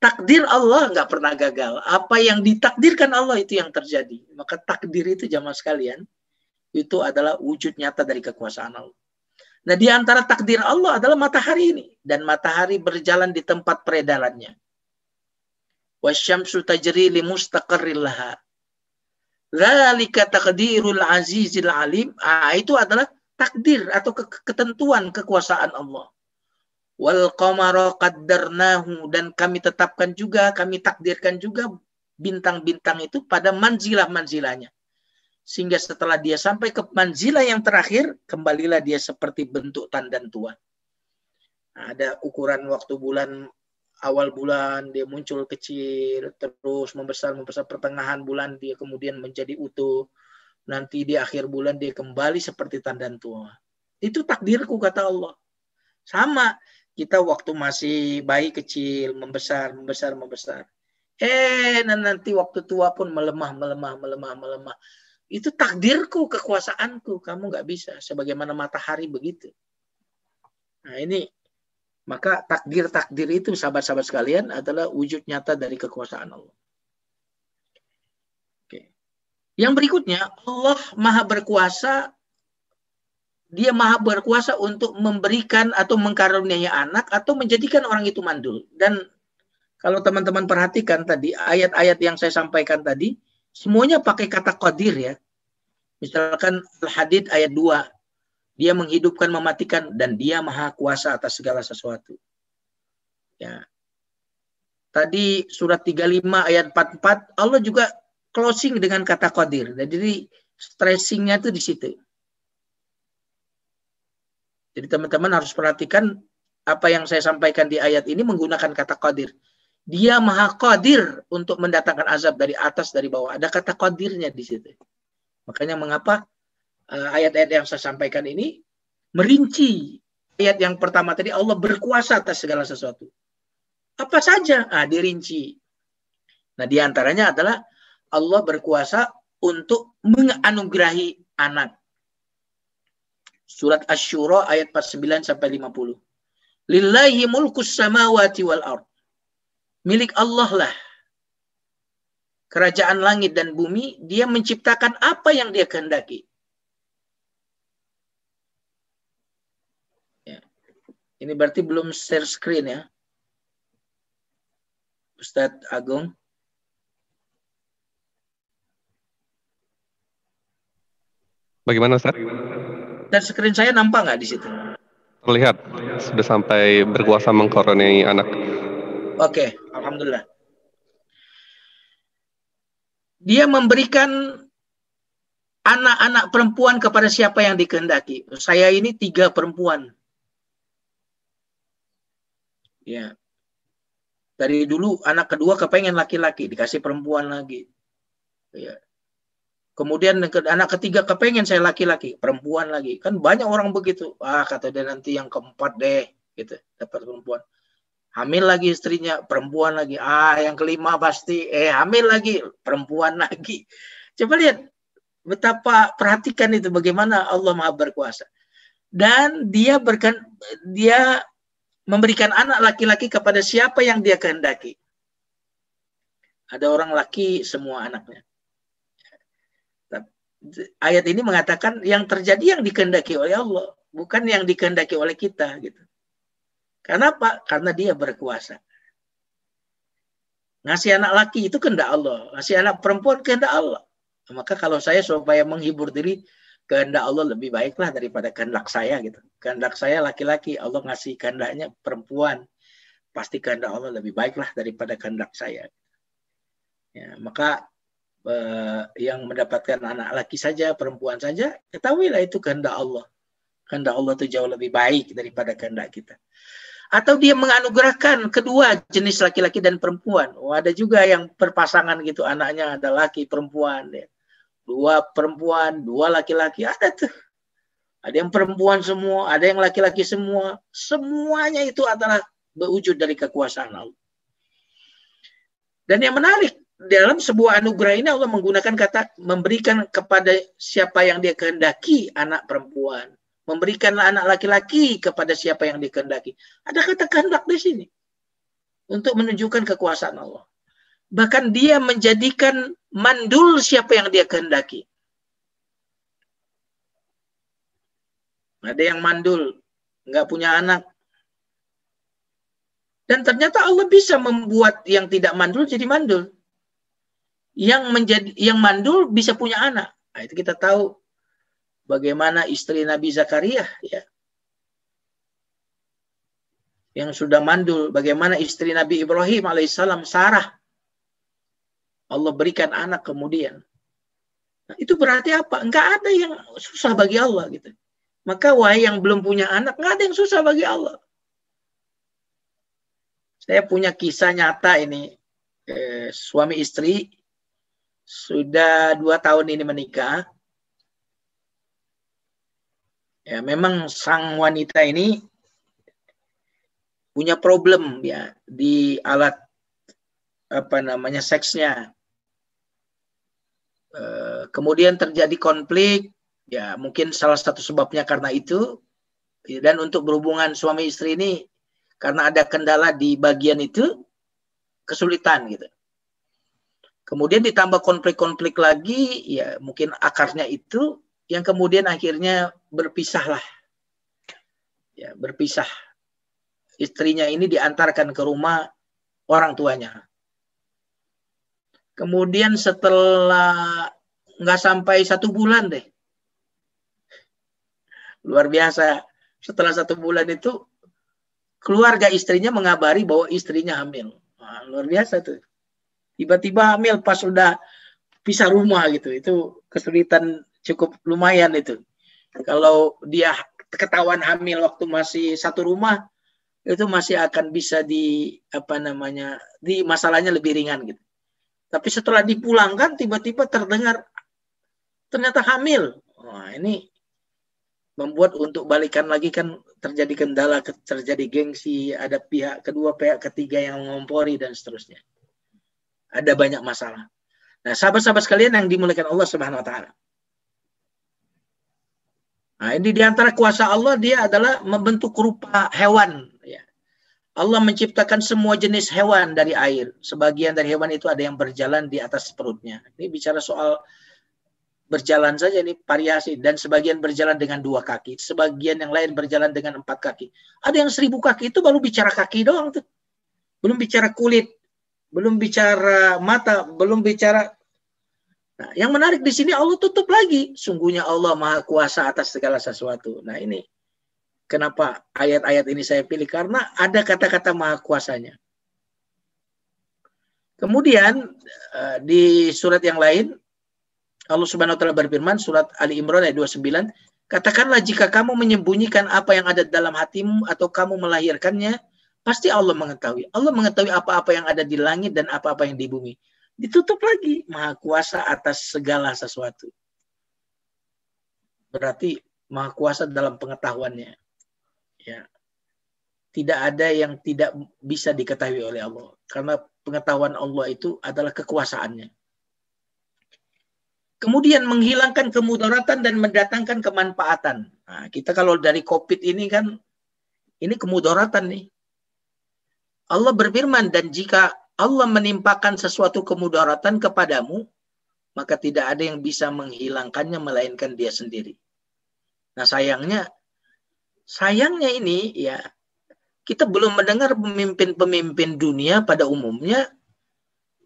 takdir Allah nggak pernah gagal. Apa yang ditakdirkan Allah itu yang terjadi. Maka takdir itu jamaah sekalian, itu adalah wujud nyata dari kekuasaan Allah. Nah, di antara takdir Allah adalah matahari ini. Dan matahari berjalan di tempat peredarannya. Wasyamsu tajri li mustaqarril laha. Dzalika taqdirul azizil alim. Itu adalah takdir atau ketentuan kekuasaan Allah. Wal qamara qaddarnahu, dan kami tetapkan juga, kami takdirkan juga bintang-bintang itu pada manzilah-manzilahnya. Sehingga setelah dia sampai ke manzilah yang terakhir, kembalilah dia seperti bentuk tandan tua. Nah, ada ukuran waktu bulan, awal bulan dia muncul kecil, terus membesar, pertengahan bulan dia kemudian menjadi utuh. Nanti di akhir bulan dia kembali seperti tandan tua. Itu takdirku, kata Allah. Sama, kita waktu masih bayi kecil, membesar. Nanti waktu tua pun melemah. Itu takdirku, kekuasaanku. Kamu nggak bisa. Sebagaimana matahari begitu. Nah ini, maka takdir itu, sahabat-sahabat sekalian, adalah wujud nyata dari kekuasaan Allah. Oke. Yang berikutnya, Allah maha berkuasa. Dia maha berkuasa untuk memberikan atau mengkaruniai anak atau menjadikan orang itu mandul. Dan kalau teman-teman perhatikan tadi, ayat-ayat yang saya sampaikan tadi, semuanya pakai kata qadir ya. Misalkan Al-Hadid ayat 2. Dia menghidupkan, mematikan, dan dia maha kuasa atas segala sesuatu. Ya. Tadi surat 35 ayat 44, Allah juga closing dengan kata qadir. Jadi stressingnya itu di situ. Jadi teman-teman harus perhatikan apa yang saya sampaikan di ayat ini menggunakan kata qadir. Dia maha qadir untuk mendatangkan azab dari atas, dari bawah. Ada kata qadirnya di situ. Makanya mengapa ayat-ayat yang saya sampaikan ini merinci. Ayat yang pertama tadi, Allah berkuasa atas segala sesuatu. Apa saja? Dirinci. Nah, diantaranya adalah Allah berkuasa untuk menganugerahi anak. Surat Asy-Syura ayat 49-50. Lillahi mulkus samawati wal ard. Milik Allah lah kerajaan langit dan bumi. Dia menciptakan apa yang dia kehendaki. Ya. Ini berarti belum share screen ya, Ustadz Agung. Bagaimana, Ustadz? Dan screen saya nampak nggak di situ? Terlihat sudah sampai berkuasa mengkaruniai anak. Oke, alhamdulillah. Dia memberikan anak-anak perempuan kepada siapa yang dikehendaki. Saya ini 3 perempuan. Ya. Dari dulu anak kedua kepengen laki-laki, dikasih perempuan lagi. Ya. Kemudian anak ketiga kepengen saya laki-laki, perempuan lagi. Kan banyak orang begitu. Kata dia nanti yang keempat deh, gitu, dapat perempuan. Hamil lagi istrinya, perempuan lagi. Yang kelima pasti, hamil lagi, perempuan lagi. Coba lihat, Betapa perhatikan itu bagaimana Allah Maha berkuasa. Dan dia memberikan anak laki-laki kepada siapa yang dia kehendaki. Ada orang laki semua anaknya. Ayat ini mengatakan yang terjadi yang dikehendaki oleh Allah, bukan yang dikehendaki oleh kita gitu. Karena apa? Karena dia berkuasa. Ngasih anak laki itu kehendak Allah, ngasih anak perempuan kehendak Allah. Maka kalau saya supaya menghibur diri, kehendak Allah lebih baiklah daripada kehendak saya gitu. Kehendak saya laki-laki, Allah ngasih kehendaknya perempuan. Pasti kehendak Allah lebih baiklah daripada kehendak saya. Ya, maka yang mendapatkan anak laki saja, perempuan saja, ketahuilah itu kehendak Allah. Kehendak Allah itu jauh lebih baik daripada kehendak kita. Atau dia menganugerahkan kedua jenis laki-laki dan perempuan. Oh, ada juga yang berpasangan gitu, anaknya ada laki, perempuan. Ya. 2 perempuan, 2 laki-laki, ada tuh. Ada yang perempuan semua, ada yang laki-laki semua. Semuanya itu adalah berwujud dari kekuasaan Allah. Dan yang menarik, dalam sebuah anugerah ini Allah menggunakan kata memberikan kepada siapa yang dia kehendaki anak perempuan. Memberikan anak laki-laki kepada siapa yang dikehendaki. Ada kata kehendak di sini. Untuk menunjukkan kekuasaan Allah. Bahkan dia menjadikan mandul siapa yang dia kehendaki. Ada yang mandul, nggak punya anak. Dan ternyata Allah bisa membuat yang tidak mandul jadi mandul. Yang mandul bisa punya anak. Nah, itu kita tahu bagaimana istri Nabi Zakaria ya. Yang sudah mandul, bagaimana istri Nabi Ibrahim alaihissalam Sarah. Allah berikan anak kemudian. Nah, itu berarti apa? Enggak ada yang susah bagi Allah gitu. Maka wahai yang belum punya anak, enggak ada yang susah bagi Allah. Saya punya kisah nyata ini. Suami istri sudah 2 tahun ini menikah. Ya, memang sang wanita ini punya problem ya di alat seksnya. Kemudian terjadi konflik, ya mungkin salah satu sebabnya karena itu. Dan untuk berhubungan suami istri ini karena ada kendala di bagian itu kesulitan gitu. Kemudian ditambah konflik-konflik lagi, ya mungkin akarnya itu yang kemudian akhirnya berpisahlah. Ya, berpisah. Istrinya ini diantarkan ke rumah orang tuanya. Kemudian setelah nggak sampai 1 bulan deh. Luar biasa. Setelah 1 bulan itu keluarga istrinya mengabari bahwa istrinya hamil. Nah, luar biasa tuh. Tiba-tiba hamil pas sudah pisah rumah gitu. Itu kesulitan cukup lumayan itu. Kalau dia ketahuan hamil waktu masih satu rumah, itu masih akan bisa di masalahnya lebih ringan gitu. Tapi setelah dipulangkan tiba-tiba terdengar ternyata hamil. Wah, ini membuat untuk balikan lagi kan terjadi kendala, terjadi gengsi, ada kedua pihak ketiga yang mengompori dan seterusnya. Ada banyak masalah. Nah, sahabat-sahabat sekalian yang dimuliakan Allah Subhanahu wa taala. Nah, ini diantara kuasa Allah, dia adalah membentuk rupa hewan. Ya. Allah menciptakan semua jenis hewan dari air. Sebagian dari hewan itu ada yang berjalan di atas perutnya. Ini bicara soal berjalan saja, ini variasi. Dan sebagian berjalan dengan 2 kaki. Sebagian yang lain berjalan dengan 4 kaki. Ada yang 1000 kaki itu baru bicara kaki doang tuh. Belum bicara kulit. Belum bicara mata. Belum bicara. Nah, yang menarik di sini Allah tutup lagi. Sungguhnya Allah Maha Kuasa atas segala sesuatu. Nah, ini kenapa ayat-ayat ini saya pilih? Karena ada kata-kata Maha Kuasanya. Kemudian di surat yang lain Allah Subhanahu wa taala berfirman, surat Ali Imran ayat 29, katakanlah jika kamu menyembunyikan apa yang ada dalam hatimu atau kamu melahirkannya, pasti Allah mengetahui. Allah mengetahui apa-apa yang ada di langit dan apa-apa yang di bumi. Ditutup lagi, Maha Kuasa atas segala sesuatu. Berarti Maha Kuasa dalam pengetahuannya. Ya. Tidak ada yang tidak bisa diketahui oleh Allah. Karena pengetahuan Allah itu adalah kekuasaannya. Kemudian menghilangkan kemudaratan dan mendatangkan kemanfaatan. Nah, kita kalau dari COVID ini kan, ini kemudaratan nih. Allah berfirman, dan jika Allah menimpakan sesuatu kemudaratan kepadamu, maka tidak ada yang bisa menghilangkannya melainkan dia sendiri. Nah sayangnya ini ya, kita belum mendengar pemimpin-pemimpin dunia pada umumnya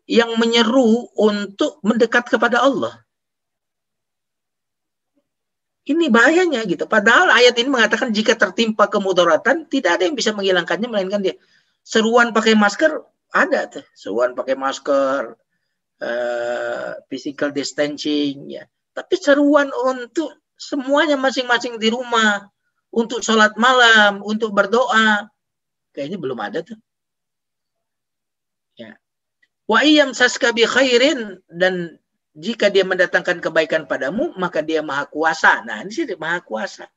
yang menyeru untuk mendekat kepada Allah. Ini bahayanya gitu. Padahal ayat ini mengatakan jika tertimpa kemudaratan, tidak ada yang bisa menghilangkannya melainkan dia. Seruan pakai masker ada tuh. Seruan pakai masker, physical distancing, ya. Tapi seruan untuk semuanya masing-masing di rumah, untuk sholat malam, untuk berdoa, kayaknya belum ada tuh. Ya. Wa iyam saska bi khairin, dan jika dia mendatangkan kebaikan padamu, maka dia maha kuasa. Nah, ini sih maha kuasa.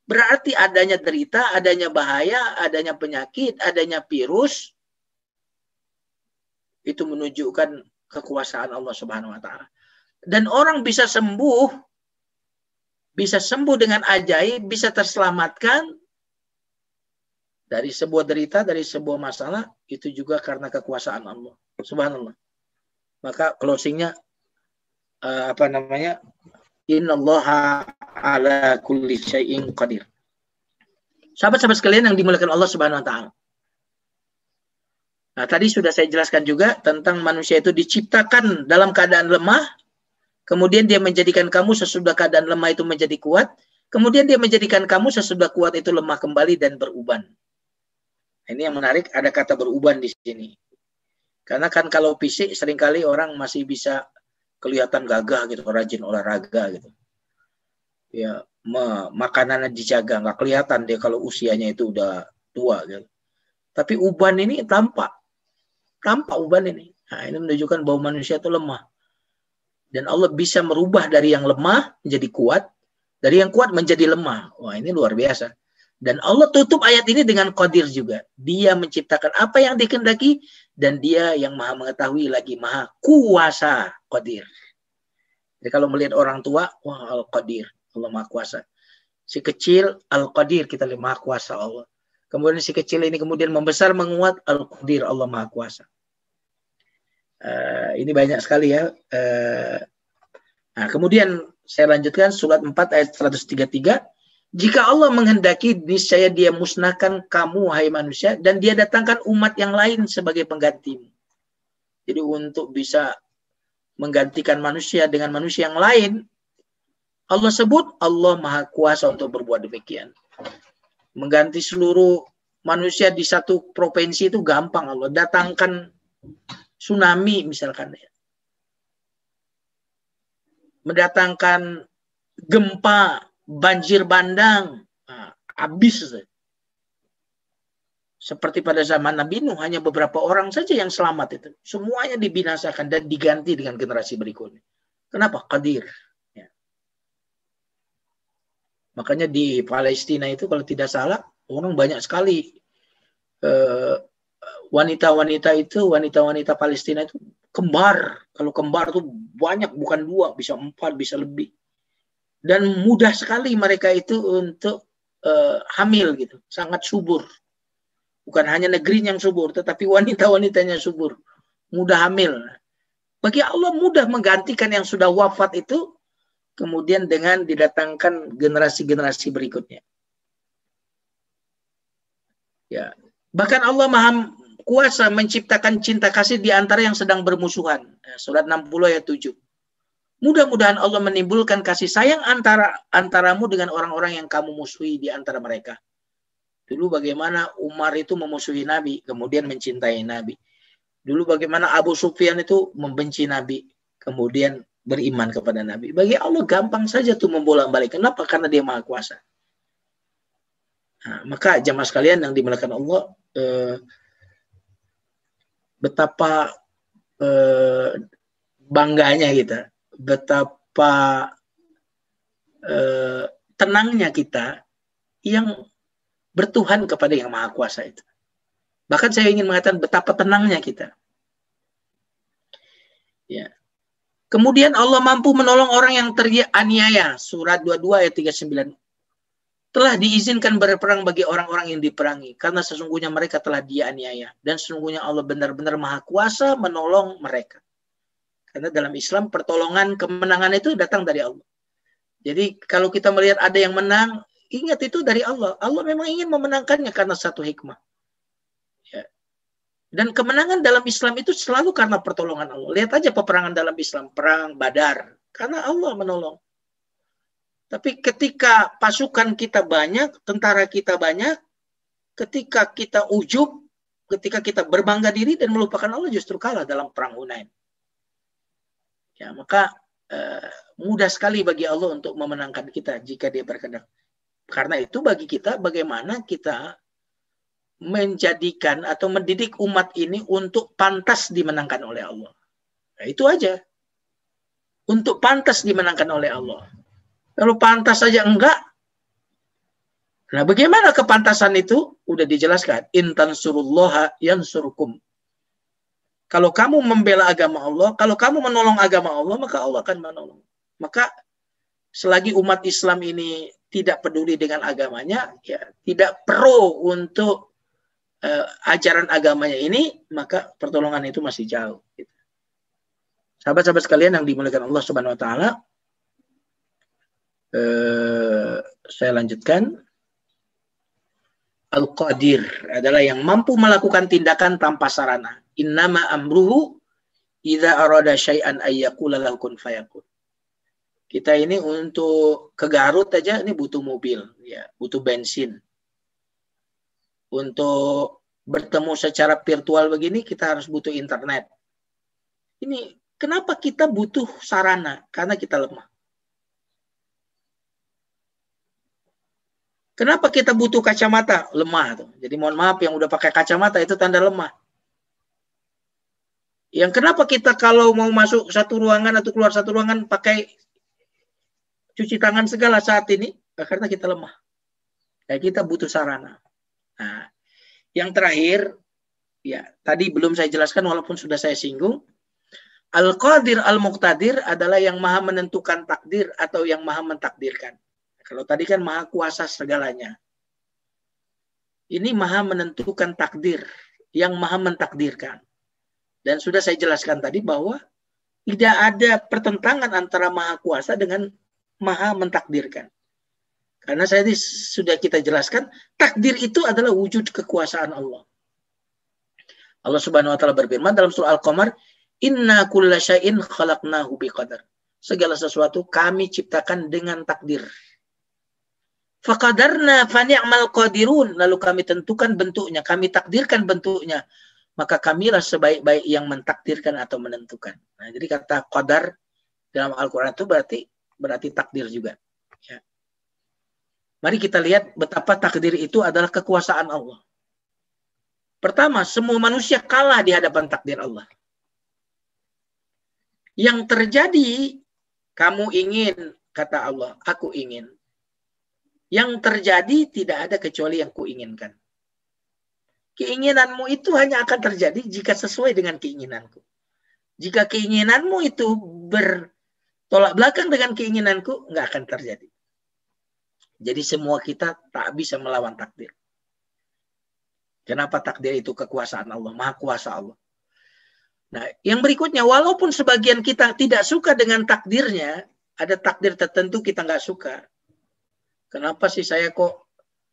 Berarti adanya derita, adanya bahaya, adanya penyakit, adanya virus, itu menunjukkan kekuasaan Allah Subhanahu wa taala. Dan orang bisa sembuh dengan ajaib, bisa terselamatkan dari sebuah derita, dari sebuah masalah, itu juga karena kekuasaan Allah. Subhanallah. Maka closingnya Innallaha ala kulli syai'in qadir. Sahabat-sahabat sekalian yang dimuliakan Allah Subhanahu wa taala. Nah, tadi sudah saya jelaskan juga tentang manusia itu diciptakan dalam keadaan lemah, kemudian dia menjadikan kamu sesudah keadaan lemah itu menjadi kuat, kemudian dia menjadikan kamu sesudah kuat itu lemah kembali dan beruban. Ini yang menarik, ada kata beruban di sini. Karena kan kalau fisik seringkali orang masih bisa kelihatan gagah gitu, rajin olahraga gitu. Ya, makanannya dijaga, nggak kelihatan dia kalau usianya itu udah tua gitu. Tapi uban ini tampak uban ini. Nah, ini menunjukkan bahwa manusia itu lemah. Dan Allah bisa merubah dari yang lemah menjadi kuat, dari yang kuat menjadi lemah. Wah, ini luar biasa. Dan Allah tutup ayat ini dengan qadir juga. Dia menciptakan apa yang dikehendaki, dan dia yang maha mengetahui lagi maha kuasa, qadir. Jadi kalau melihat orang tua, wah al-qadir, Allah maha kuasa. Si kecil, al-qadir, kita lihat maha kuasa Allah. Kemudian si kecil ini kemudian membesar, menguat, al-qadir, Allah maha kuasa. Ini banyak sekali ya. Nah, kemudian saya lanjutkan surat 4 ayat 133. Jika Allah menghendaki, niscaya dia musnahkan kamu, hai manusia, dan dia datangkan umat yang lain sebagai penggantimu. Jadi untuk bisa menggantikan manusia dengan manusia yang lain, Allah sebut Allah maha kuasa untuk berbuat demikian. Mengganti seluruh manusia di satu provinsi itu gampang. Allah datangkan tsunami misalkan, mendatangkan gempa, banjir bandang, habis. Seperti pada zaman Nabi Nuh, hanya beberapa orang saja yang selamat itu. Semuanya dibinasakan dan diganti dengan generasi berikutnya. Kenapa? Qadir. Ya. Makanya di Palestina itu kalau tidak salah, orang banyak sekali wanita-wanita Palestina itu kembar. Kalau kembar itu banyak, bukan 2, bisa 4, bisa lebih. Dan mudah sekali mereka itu untuk hamil gitu, sangat subur. Bukan hanya negeri yang subur, tetapi wanita-wanitanya subur, mudah hamil. Bagi Allah mudah menggantikan yang sudah wafat itu, kemudian dengan didatangkan generasi-generasi berikutnya. Ya, bahkan Allah maha kuasa menciptakan cinta kasih di antara yang sedang bermusuhan. Surat 60 ayat 7. Mudah-mudahan Allah menimbulkan kasih sayang antaramu dengan orang-orang yang kamu musuhi di antara mereka. Dulu bagaimana Umar itu memusuhi Nabi, kemudian mencintai Nabi. Dulu bagaimana Abu Sufyan itu membenci Nabi, kemudian beriman kepada Nabi. Bagi Allah gampang saja tuh membolak-balik. Kenapa? Karena dia maha kuasa. Nah, maka jamaah sekalian yang dimuliakan Allah, betapa bangganya kita, betapa tenangnya kita yang bertuhan kepada yang maha kuasa itu. Bahkan saya ingin mengatakan betapa tenangnya kita. Ya. Kemudian Allah mampu menolong orang yang teraniaya. Surat 22 ayat 39. Telah diizinkan berperang bagi orang-orang yang diperangi, karena sesungguhnya mereka telah dianiaya. Dan sesungguhnya Allah benar-benar maha kuasa menolong mereka. Karena dalam Islam pertolongan kemenangan itu datang dari Allah. Jadi kalau kita melihat ada yang menang, ingat itu dari Allah. Allah memang ingin memenangkannya karena satu hikmah. Ya. Dan kemenangan dalam Islam itu selalu karena pertolongan Allah. Lihat aja peperangan dalam Islam, perang Badar, karena Allah menolong. Tapi ketika pasukan kita banyak, tentara kita banyak, ketika kita ujub, ketika kita berbangga diri dan melupakan Allah, justru kalah dalam perang Hunain. Ya, maka mudah sekali bagi Allah untuk memenangkan kita jika Dia berkehendak. Karena itu bagi kita bagaimana kita menjadikan atau mendidik umat ini untuk pantas dimenangkan oleh Allah. Nah, itu aja. Untuk pantas dimenangkan oleh Allah. Kalau pantas saja enggak. Nah, bagaimana kepantasan itu? Udah dijelaskan. In tansurullaha yansurkum. Kalau kamu membela agama Allah, kalau kamu menolong agama Allah, maka Allah akan menolong. Maka selagi umat Islam ini tidak peduli dengan agamanya, ya tidak pro untuk ajaran agamanya ini, maka pertolongan itu masih jauh. Sahabat-sahabat sekalian yang dimuliakan Allah Subhanahu Wa Taala, saya lanjutkan. Al-Qadir adalah yang mampu melakukan tindakan tanpa sarana. Innama amruhu idza arada syai'an ayyaqula lahu kun fayakun. Kita ini untuk ke Garut aja ini butuh mobil, ya, butuh bensin. Untuk bertemu secara virtual begini kita harus butuh internet. Ini kenapa kita butuh sarana? Karena kita lemah. Kenapa kita butuh kacamata? Lemah tuh. Jadi mohon maaf yang udah pakai kacamata itu tanda lemah. Yang kenapa kita kalau mau masuk satu ruangan atau keluar satu ruangan pakai cuci tangan segala saat ini? Karena kita lemah. Ya, kita butuh sarana. Nah, yang terakhir, ya tadi belum saya jelaskan walaupun sudah saya singgung. Al-Qadir Al-Muqtadir adalah yang maha menentukan takdir atau yang maha mentakdirkan. Kalau tadi kan maha kuasa segalanya. Ini maha menentukan takdir, yang maha mentakdirkan. Dan sudah saya jelaskan tadi bahwa tidak ada pertentangan antara maha kuasa dengan maha mentakdirkan. Karena saya sudah kita jelaskan, takdir itu adalah wujud kekuasaan Allah. Allah Subhanahu Wa Taala berfirman dalam surah Al-Qamar, Inna kulla syai'in khalaqnahu biqadar. Segala sesuatu kami ciptakan dengan takdir. Faqadarna fani'mal qadirun. Lalu kami tentukan bentuknya, kami takdirkan bentuknya. Maka kamilah sebaik-baik yang mentakdirkan atau menentukan. Nah, jadi kata qadar dalam Al-Quran itu berarti takdir juga. Ya. Mari kita lihat betapa takdir itu adalah kekuasaan Allah. Pertama, semua manusia kalah di hadapan takdir Allah. Yang terjadi, kamu ingin, kata Allah, aku ingin. Yang terjadi tidak ada kecuali yang kuinginkan. Keinginanmu itu hanya akan terjadi jika sesuai dengan keinginanku. Jika keinginanmu itu bertolak belakang dengan keinginanku, nggak akan terjadi. Jadi semua kita tak bisa melawan takdir. Kenapa takdir itu kekuasaan Allah, maha kuasa Allah. Nah, yang berikutnya, walaupun sebagian kita tidak suka dengan takdirnya, ada takdir tertentu kita nggak suka. Kenapa sih saya kok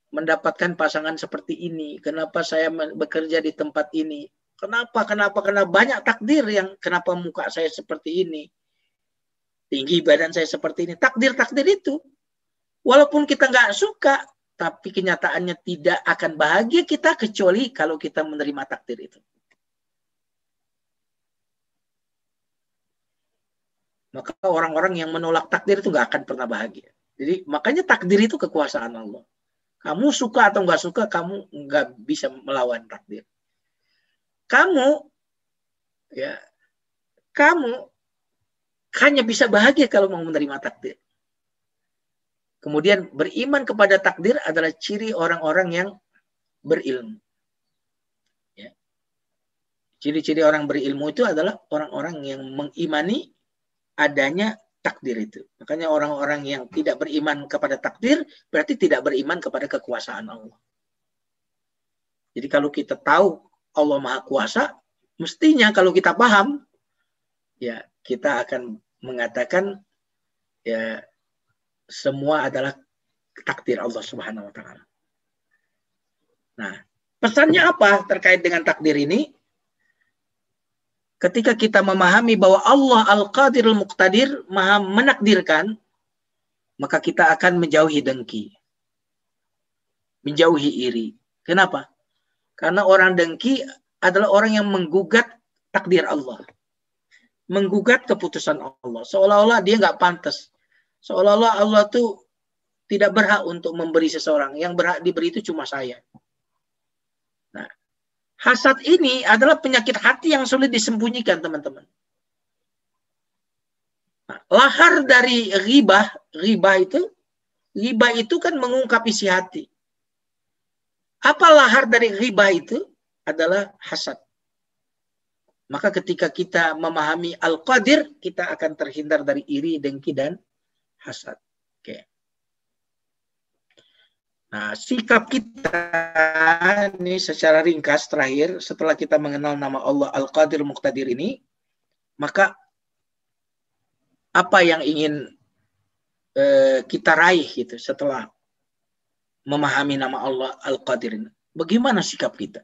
mendapatkan pasangan seperti ini? Kenapa saya bekerja di tempat ini? Kenapa? Karena banyak takdir yang kenapa muka saya seperti ini. Tinggi badan saya seperti ini. Takdir-takdir itu. Walaupun kita nggak suka, tapi kenyataannya tidak akan bahagia kita kecuali kalau kita menerima takdir itu. Maka orang-orang yang menolak takdir itu nggak akan pernah bahagia. Jadi makanya takdir itu kekuasaan Allah. Kamu suka atau nggak suka, kamu nggak bisa melawan takdir. Kamu hanya bisa bahagia kalau mau menerima takdir. Kemudian beriman kepada takdir adalah ciri orang-orang yang berilmu. Ciri-ciri orang berilmu itu adalah orang-orang yang mengimani adanya takdir itu. Makanya orang-orang yang tidak beriman kepada takdir berarti tidak beriman kepada kekuasaan Allah. Jadi kalau kita tahu Allah Maha Kuasa, mestinya kalau kita paham, ya kita akan mengatakan ya semua adalah takdir Allah Subhanahu wa taala. Nah, pesannya apa terkait dengan takdir ini? Ketika kita memahami bahwa Allah Al-Qadirul Muqtadir, Maha menakdirkan, maka kita akan menjauhi dengki. Menjauhi iri. Kenapa? Karena orang dengki adalah orang yang menggugat takdir Allah. Menggugat keputusan Allah. Seolah-olah dia nggak pantas. Seolah-olah Allah tuh tidak berhak untuk memberi seseorang. Yang berhak diberi itu cuma saya. Nah, hasad ini adalah penyakit hati yang sulit disembunyikan, teman-teman. Nah, lahar dari ghibah itu kan mengungkap isi hati. Apa lahar dari ghibah itu? Adalah hasad. Maka ketika kita memahami Al-Qadir, kita akan terhindar dari iri, dengki, dan hasad. Oke. Nah, sikap kita ini secara ringkas terakhir, setelah kita mengenal nama Allah Al-Qadir Muqtadir ini, maka apa yang ingin kita raih gitu setelah memahami nama Allah Al-Qadir ini? Bagaimana sikap kita?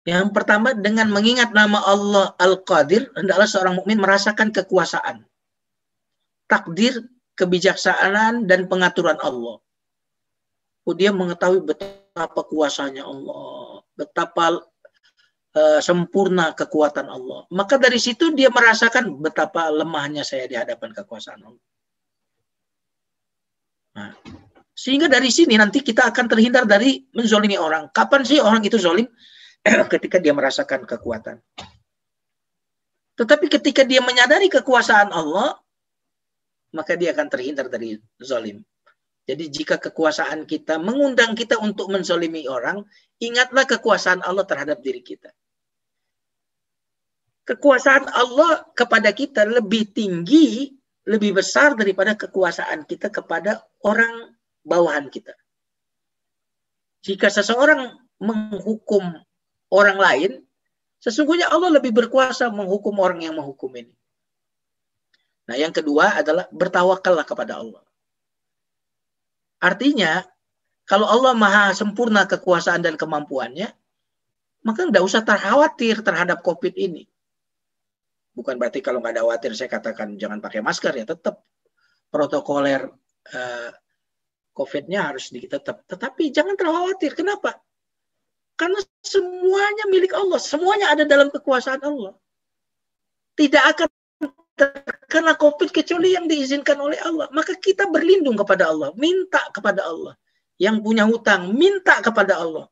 Yang pertama, dengan mengingat nama Allah Al-Qadir, hendaklah seorang mukmin merasakan kekuasaan, takdir, kebijaksanaan, dan pengaturan Allah. Dia mengetahui betapa kuasanya Allah, betapa sempurna kekuatan Allah. Maka dari situ dia merasakan betapa lemahnya saya di hadapan kekuasaan Allah. Nah, sehingga dari sini nanti kita akan terhindar dari menzolimi orang. Kapan sih orang itu zolim? Ketika dia merasakan kekuatan. Tetapi ketika dia menyadari kekuasaan Allah, maka dia akan terhindar dari zolim. Jadi jika kekuasaan kita mengundang kita untuk menzolimi orang, ingatlah kekuasaan Allah terhadap diri kita. Kekuasaan Allah kepada kita lebih tinggi, lebih besar daripada kekuasaan kita kepada orang bawahan kita. Jika seseorang menghukum orang lain, sesungguhnya Allah lebih berkuasa menghukum orang yang menghukum ini. Nah, yang kedua adalah bertawakallah kepada Allah. Artinya, kalau Allah maha sempurna kekuasaan dan kemampuannya, maka nggak usah terkhawatir terhadap COVID ini. Bukan berarti kalau nggak ada khawatir, saya katakan jangan pakai masker ya, tetap protokoler COVID-nya harus tetap. Tetapi jangan terkhawatir. Kenapa? Karena semuanya milik Allah. Semuanya ada dalam kekuasaan Allah. Tidak akan terkena COVID kecuali yang diizinkan oleh Allah. Maka kita berlindung kepada Allah. Minta kepada Allah. Yang punya hutang, minta kepada Allah.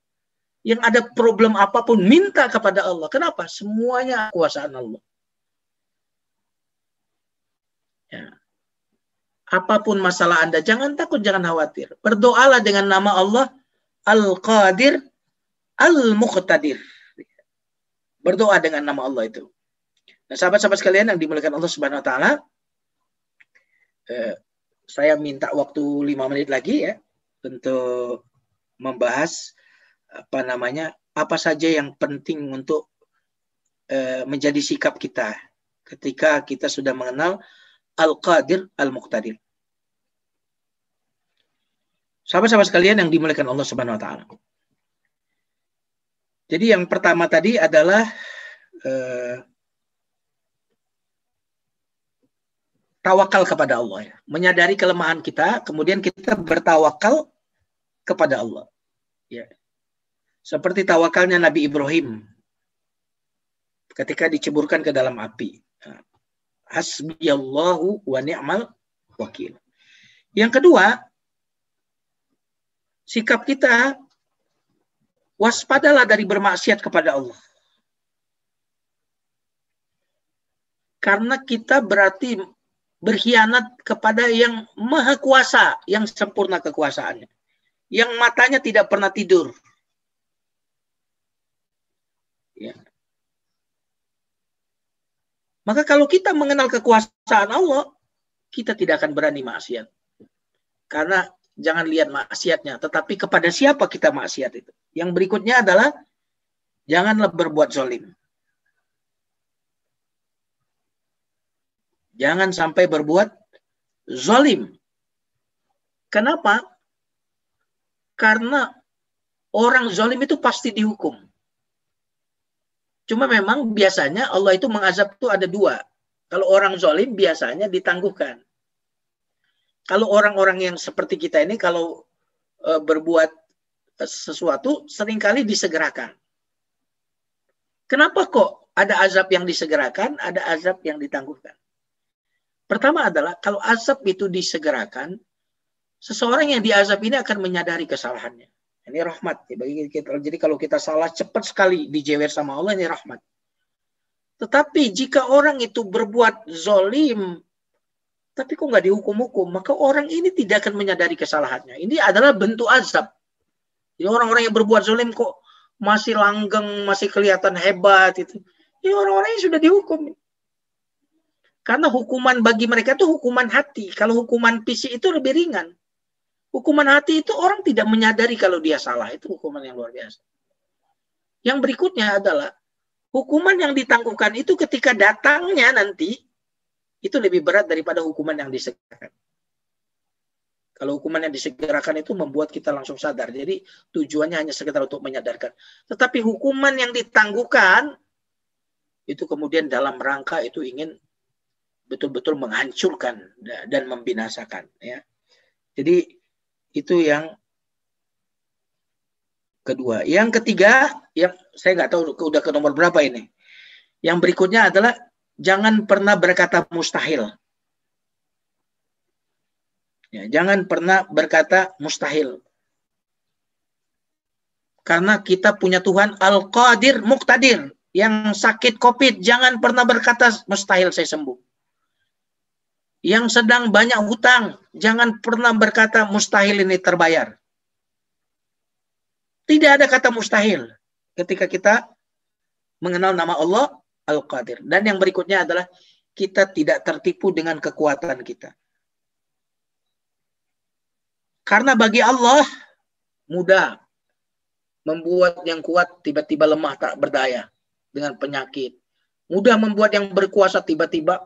Yang ada problem apapun, minta kepada Allah. Kenapa? Semuanya kekuasaan Allah. Ya. Apapun masalah Anda, jangan takut, jangan khawatir. Berdoalah dengan nama Allah Al-Qadir Al-Muqtadir. Berdoa dengan nama Allah itu. Nah, sahabat-sahabat sekalian yang dimuliakan Allah Subhanahu wa taala, saya minta waktu 5 menit lagi ya untuk membahas apa saja yang penting untuk menjadi sikap kita ketika kita sudah mengenal Al-Qadir Al-Muqtadir. Sahabat-sahabat sekalian yang dimuliakan Allah Subhanahu wa taala. Jadi yang pertama tadi adalah tawakal kepada Allah, ya. Menyadari kelemahan kita, kemudian kita bertawakal kepada Allah. Ya. Seperti tawakalnya Nabi Ibrahim ketika diceburkan ke dalam api. Hasbiyallahu wa ni'mal wakil. Yang kedua, sikap kita waspadalah dari bermaksiat kepada Allah. Karena kita berarti berkhianat kepada yang maha kuasa, yang sempurna kekuasaannya. Yang matanya tidak pernah tidur. Ya. Maka kalau kita mengenal kekuasaan Allah, kita tidak akan berani maksiat. Karena jangan lihat maksiatnya, tetapi kepada siapa kita maksiat itu. Yang berikutnya adalah janganlah berbuat zalim. Jangan sampai berbuat zalim. Kenapa? Karena orang zalim itu pasti dihukum. Cuma memang biasanya Allah itu mengazab itu ada dua. Kalau orang zalim biasanya ditangguhkan. Kalau orang-orang yang seperti kita ini kalau berbuat sesuatu seringkali disegerakan. Kenapa kok ada azab yang disegerakan, ada azab yang ditangguhkan? Pertama adalah kalau azab itu disegerakan, seseorang yang diazab ini akan menyadari kesalahannya. Ini rahmat bagi kita. Jadi kalau kita salah cepat sekali dijewer sama Allah, ini rahmat. Tetapi jika orang itu berbuat zalim, tapi kok nggak dihukum-hukum, maka orang ini tidak akan menyadari kesalahannya. Ini adalah bentuk azab. Jadi orang-orang yang berbuat zalim kok masih langgeng, masih kelihatan hebat itu. Ini orang-orang yang sudah dihukum. Karena hukuman bagi mereka itu hukuman hati. Kalau hukuman fisik itu lebih ringan. Hukuman hati itu orang tidak menyadari kalau dia salah. Itu hukuman yang luar biasa. Yang berikutnya adalah hukuman yang ditangguhkan itu ketika datangnya nanti itu lebih berat daripada hukuman yang disegerakan. Kalau hukuman yang disegerakan itu membuat kita langsung sadar. Jadi tujuannya hanya sekedar untuk menyadarkan. Tetapi hukuman yang ditangguhkan itu kemudian dalam rangka itu ingin betul-betul menghancurkan dan membinasakan. Ya. Jadi itu yang kedua. Yang ketiga, yang saya nggak tahu udah ke nomor berapa ini. Yang berikutnya adalah jangan pernah berkata mustahil. Ya, jangan pernah berkata mustahil. Karena kita punya Tuhan Al-Qadir Muqtadir. Yang sakit COVID, jangan pernah berkata mustahil saya sembuh. Yang sedang banyak hutang, jangan pernah berkata mustahil ini terbayar. Tidak ada kata mustahil ketika kita mengenal nama Allah Al-Qadir. Dan yang berikutnya adalah kita tidak tertipu dengan kekuatan kita. Karena bagi Allah mudah membuat yang kuat tiba-tiba lemah tak berdaya dengan penyakit. Mudah membuat yang berkuasa tiba-tiba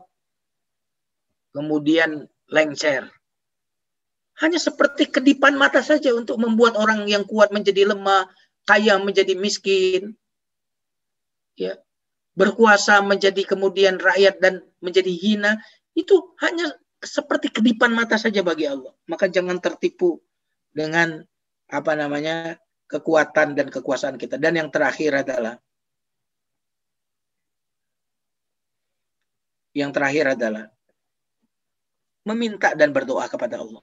kemudian lengser. Hanya seperti kedipan mata saja untuk membuat orang yang kuat menjadi lemah, kaya menjadi miskin. Ya. Berkuasa menjadi kemudian rakyat dan menjadi hina. Itu hanya seperti kedipan mata saja bagi Allah. Maka jangan tertipu dengan kekuatan dan kekuasaan kita. Dan yang terakhir adalah meminta dan berdoa kepada Allah.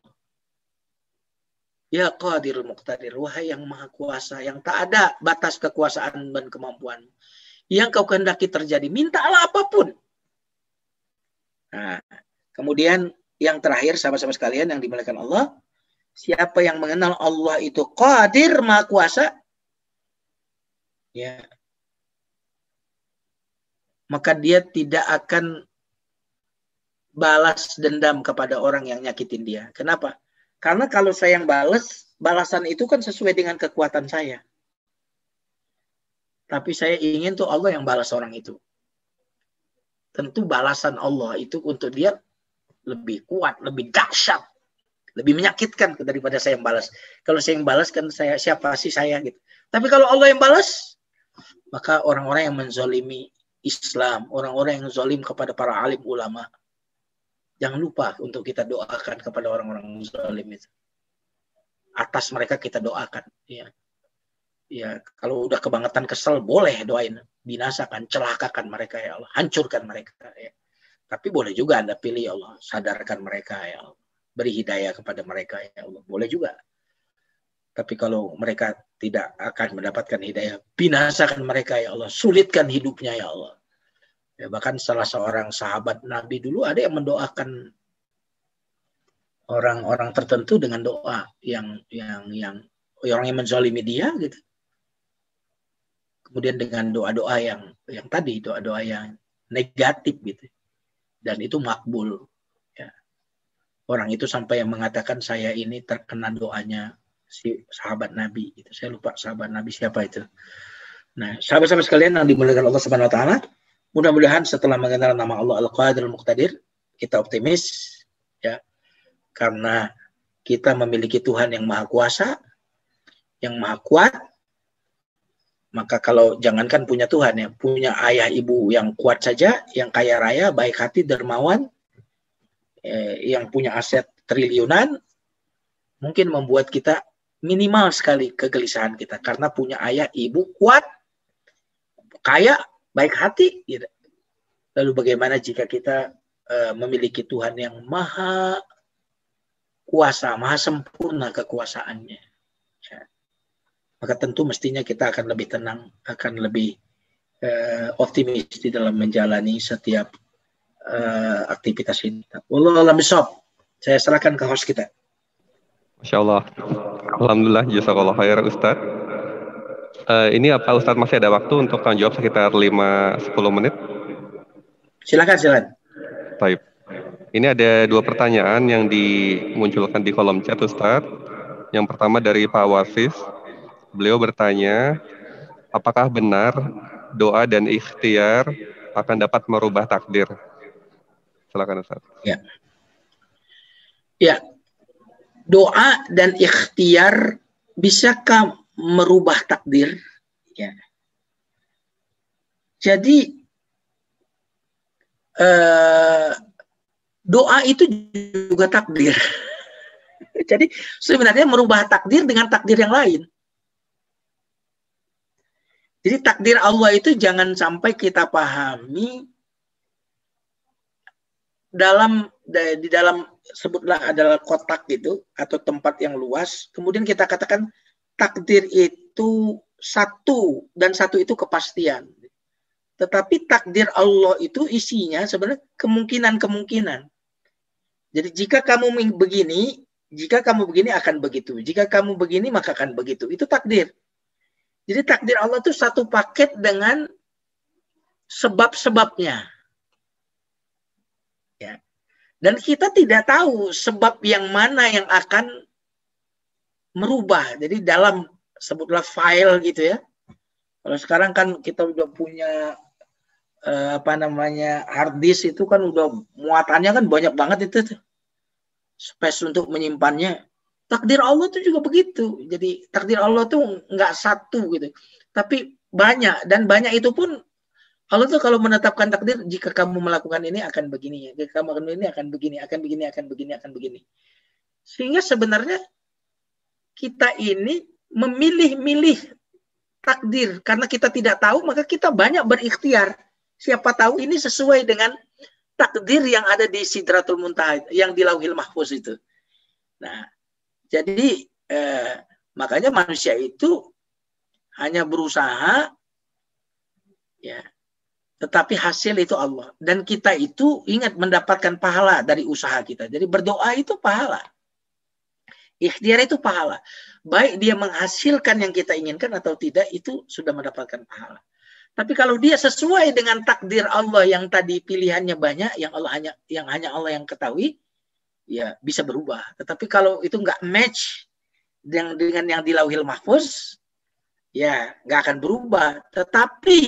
Ya Qadirul Muqtadir, wahai yang maha kuasa, yang tak ada batas kekuasaan dan kemampuan. Yang kau kehendaki terjadi, mintalah apapun. Nah, kemudian yang terakhir, sahabat-sahabat sekalian yang dimuliakan Allah, siapa yang mengenal Allah itu Qadir, maha kuasa, ya, maka dia tidak akan balas dendam kepada orang yang nyakitin dia. Kenapa? Karena kalau saya yang balas, balasan itu kan sesuai dengan kekuatan saya. Tapi saya ingin tuh Allah yang balas orang itu. Tentu balasan Allah itu untuk dia lebih kuat, lebih dahsyat, lebih menyakitkan daripada saya yang balas. Kalau saya yang balas kan siapa sih saya gitu. Tapi kalau Allah yang balas, maka orang-orang yang menzalimi Islam, orang-orang yang zalim kepada para alim ulama, jangan lupa untuk kita doakan kepada orang-orang zalim itu. Atas mereka kita doakan. Ya, kalau udah kebangetan kesel, boleh doain. Binasakan, celakakan mereka ya Allah. Hancurkan mereka ya. Tapi boleh juga Anda pilih ya Allah. Sadarkan mereka ya Allah. Beri hidayah kepada mereka ya Allah. Boleh juga. Tapi kalau mereka tidak akan mendapatkan hidayah, binasakan mereka ya Allah. Sulitkan hidupnya ya Allah. Ya, bahkan salah seorang sahabat Nabi dulu ada yang mendoakan orang-orang tertentu dengan doa yang orang yang menzalimi dia gitu. Kemudian dengan doa-doa yang tadi, doa-doa yang negatif gitu. Dan itu makbul. Ya. Orang itu sampai yang mengatakan saya ini terkena doanya si sahabat Nabi. Itu saya lupa sahabat Nabi siapa itu. Nah, sahabat-sahabat sekalian yang dimuliakan Allah Subhanahu wa taala, mudah-mudahan setelah mengenal nama Allah Al-Qadir Al-Muqtadir, kita optimis ya. Karena kita memiliki Tuhan yang Maha Kuasa, yang Maha Kuat. Maka kalau jangankan punya Tuhan ya, punya ayah ibu yang kuat saja, yang kaya raya, baik hati, dermawan, yang punya aset triliunan, mungkin membuat kita minimal sekali kegelisahan kita karena punya ayah ibu kuat, kaya, baik hati. Gitu. Lalu bagaimana jika kita memiliki Tuhan yang maha kuasa, maha sempurna kekuasaannya? Ya. Maka tentu mestinya kita akan lebih tenang, akan lebih optimis di dalam menjalani setiap aktivitas ini. Wallahu a'lam bishawab. Saya serahkan ke host kita. Masya Allah. Alhamdulillah, jazakallah khair Ustadz. Ini apa Ustadz masih ada waktu untuk jawab sekitar 5-10 menit? Silakan. Baik. Ini ada 2 pertanyaan yang dimunculkan di kolom chat Ustadz. Yang pertama dari Pak Wasis. Beliau bertanya, apakah benar doa dan ikhtiar akan dapat merubah takdir? Silakan Ustaz. Ya. Doa dan ikhtiar bisakah merubah takdir? Ya. Jadi doa itu juga takdir. Jadi sebenarnya merubah takdir dengan takdir yang lain. Jadi takdir Allah itu jangan sampai kita pahami di dalam sebutlah adalah kotak gitu atau tempat yang luas. Kemudian kita katakan takdir itu satu dan satu itu kepastian. Tetapi takdir Allah itu isinya sebenarnya kemungkinan-kemungkinan. Jadi jika kamu begini akan begitu. Jika kamu begini maka akan begitu. Itu takdir. Jadi takdir Allah itu satu paket dengan sebab-sebabnya. Ya. Dan kita tidak tahu sebab yang mana yang akan merubah. Jadi dalam sebutlah file gitu ya. Kalau sekarang kan kita udah punya hard disk itu kan udah muatannya kan banyak banget itu tuh. Space untuk menyimpannya. Takdir Allah itu juga begitu. Jadi takdir Allah tuh nggak satu gitu. Tapi banyak. Dan banyak itu pun Allah tuh kalau menetapkan takdir, jika kamu melakukan ini akan begini. Jika kamu melakukan ini akan begini, akan begini. Sehingga sebenarnya kita ini memilih-milih takdir. Karena kita tidak tahu, maka kita banyak berikhtiar. Siapa tahu ini sesuai dengan takdir yang ada di Sidratul Muntaha, yang di Lauhil Mahfuz itu. Nah, jadi makanya manusia itu hanya berusaha, ya, tetapi hasil itu Allah. Dan kita itu ingat mendapatkan pahala dari usaha kita. Jadi berdoa itu pahala. Ikhtiar itu pahala. Baik dia menghasilkan yang kita inginkan atau tidak, itu sudah mendapatkan pahala. Tapi kalau dia sesuai dengan takdir Allah yang tadi pilihannya banyak, yang hanya Allah yang ketahui, ya bisa berubah. Tetapi kalau itu nggak match dengan yang di Lauhil Mahfuz, ya nggak akan berubah. Tetapi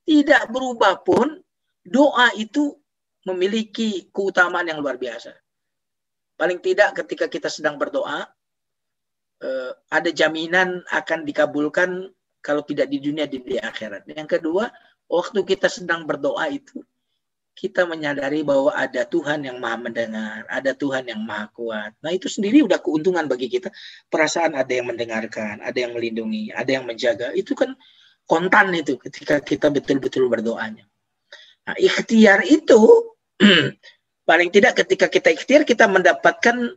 tidak berubah pun, doa itu memiliki keutamaan yang luar biasa. Paling tidak ketika kita sedang berdoa, ada jaminan akan dikabulkan kalau tidak di dunia, di akhirat. Yang kedua, waktu kita sedang berdoa itu, kita menyadari bahwa ada Tuhan yang maha mendengar, ada Tuhan yang maha kuat. Nah itu sendiri udah keuntungan bagi kita. Perasaan ada yang mendengarkan, ada yang melindungi, ada yang menjaga. Itu kan kontan itu ketika kita betul-betul berdoanya. Nah ikhtiar itu, paling tidak ketika kita ikhtiar, kita mendapatkan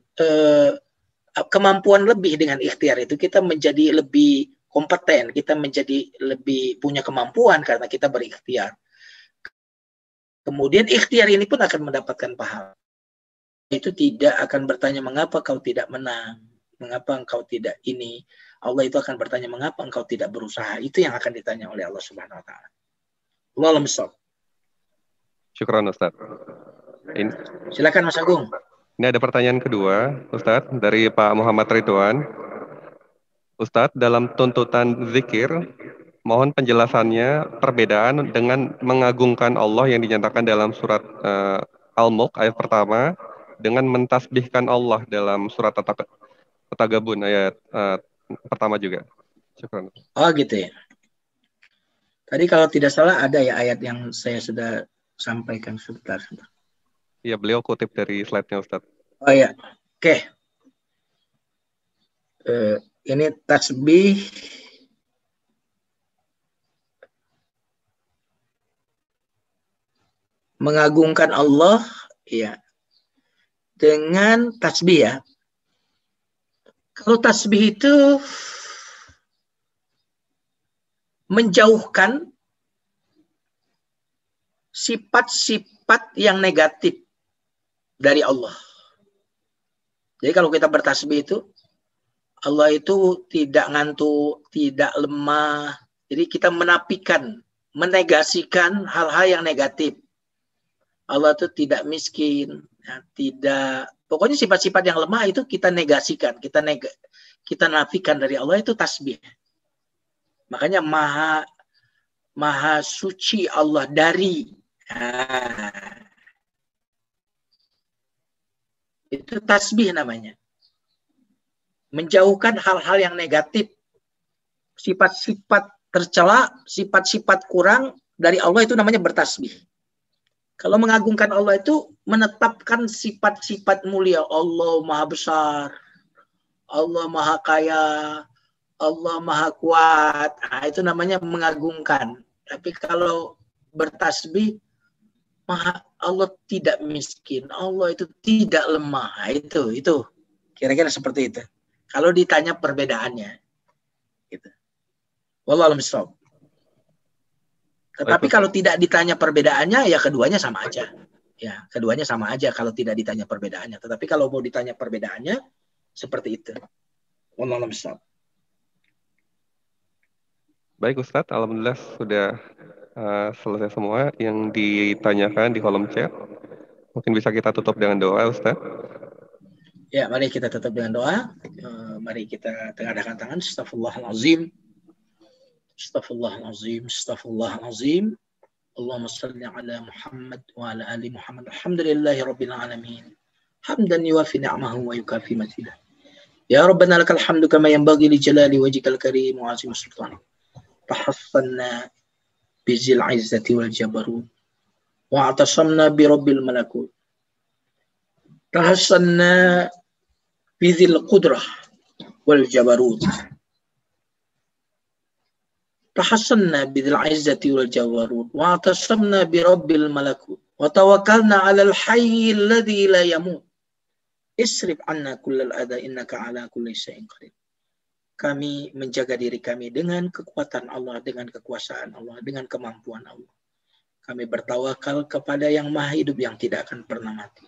kemampuan lebih dengan ikhtiar itu. Kita menjadi lebih kompeten, kita menjadi lebih punya kemampuan karena kita berikhtiar. Kemudian ikhtiar ini pun akan mendapatkan pahala. Itu tidak akan bertanya mengapa kau tidak menang, mengapa engkau tidak ini. Allah itu akan bertanya mengapa engkau tidak berusaha. Itu yang akan ditanya oleh Allah Subhanahu wa taala. Wallahu a'lam. Syukran Ustaz. Ini, Silakan Mas Agung. ini ada pertanyaan kedua, Ustaz, dari Pak Muhammad Ridwan. Ustaz, dalam tuntutan zikir, mohon penjelasannya perbedaan dengan mengagungkan Allah yang dinyatakan dalam surat Al-Mulk ayat pertama dengan mentasbihkan Allah dalam surat At-Tagabun ayat pertama juga. Syukran. Oh gitu ya. Tadi kalau tidak salah ada ya ayat yang saya sudah sampaikan sebentar. Iya, beliau kutip dari slide-nya Ustaz. Oh ya, oke. Ini tasbih mengagungkan Allah ya dengan tasbih ya. Kalau tasbih itu menjauhkan sifat-sifat yang negatif dari Allah. Jadi kalau kita bertasbih itu, Allah itu tidak ngantuk, tidak lemah. Jadi kita menafikan, menegasikan hal-hal yang negatif. Allah itu tidak miskin, ya, tidak. Pokoknya sifat-sifat yang lemah itu kita negasikan, kita nafikan dari Allah, itu tasbih. Makanya maha suci Allah dari. Itu tasbih namanya. Menjauhkan hal-hal yang negatif, sifat-sifat tercela, sifat-sifat kurang dari Allah, itu namanya bertasbih. Kalau mengagungkan Allah itu menetapkan sifat-sifat mulia. Allah maha besar, Allah maha kaya, Allah maha kuat. Nah, itu namanya mengagungkan. Tapi kalau bertasbih, Allah tidak miskin, Allah itu tidak lemah. Nah, itu kira-kira seperti itu. Kalau ditanya perbedaannya, gitu. Wallahu a'lam bishawab. Tetapi kalau tidak ditanya perbedaannya, ya keduanya sama aja. Ya, keduanya sama aja kalau tidak ditanya perbedaannya. Tetapi kalau mau ditanya perbedaannya, seperti itu. Wallahu a'lam bishawab. Baik Ustadz, alhamdulillah sudah selesai semua yang ditanyakan di kolom chat. Mungkin bisa kita tutup dengan doa, Ustadz. Ya, mari kita tutup dengan doa. Mari kita tengadahkan tangan. Astaghfirullahalazim. Astaghfirullahalazim. Astaghfirullahalazim. Allahumma salli ala Muhammad wa ala ali Muhammad. Alhamdulillahi rabbil alamin. Hamdan yuwafi ni'amahu wa yukafi mazidah. Ya Rabbana lakal hamdu kama yanbaghi li jalali wajhikal karim wa azim sultanik. Tahassanna bizil izzati wal jabarut wa atasamna bi rabbil malakut. Tahassanna bizil qudrah wal jabarut. Tahassanna bizil izzati wal jabarut wa atasamna bi rabbil malakut wa tawakkalna 'alal hayyil ladzi la yamut. Isrif anna kullal adha innaka 'ala kulli syai'in qadir. Kami menjaga diri kami dengan kekuatan Allah, dengan kekuasaan Allah, dengan kemampuan Allah. Kami bertawakal kepada yang maha hidup yang tidak akan pernah mati.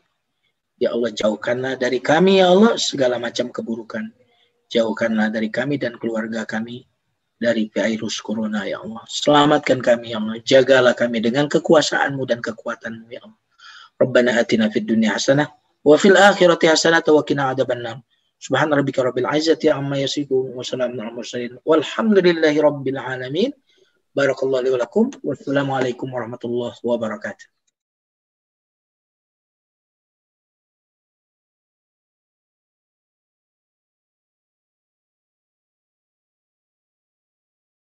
Ya Allah, jauhkanlah dari kami, ya Allah, segala macam keburukan. Jauhkanlah dari kami dan keluarga kami dari virus corona, ya Allah. Selamatkan kami, ya Allah. Jagalah kami dengan kekuasaan-Mu dan kekuatan-Mu, ya Allah. Rabbana atina fid dunya hasanah wa fil akhirati hasanah wa qina adzabannar. Subhana rabbika rabbil izzati amma yasifun wa salamun alal mursalin walhamdulillahi rabbil alamin. Barakallahu li wa lakum. Wassalamu alaikum warahmatullahi wabarakatuh.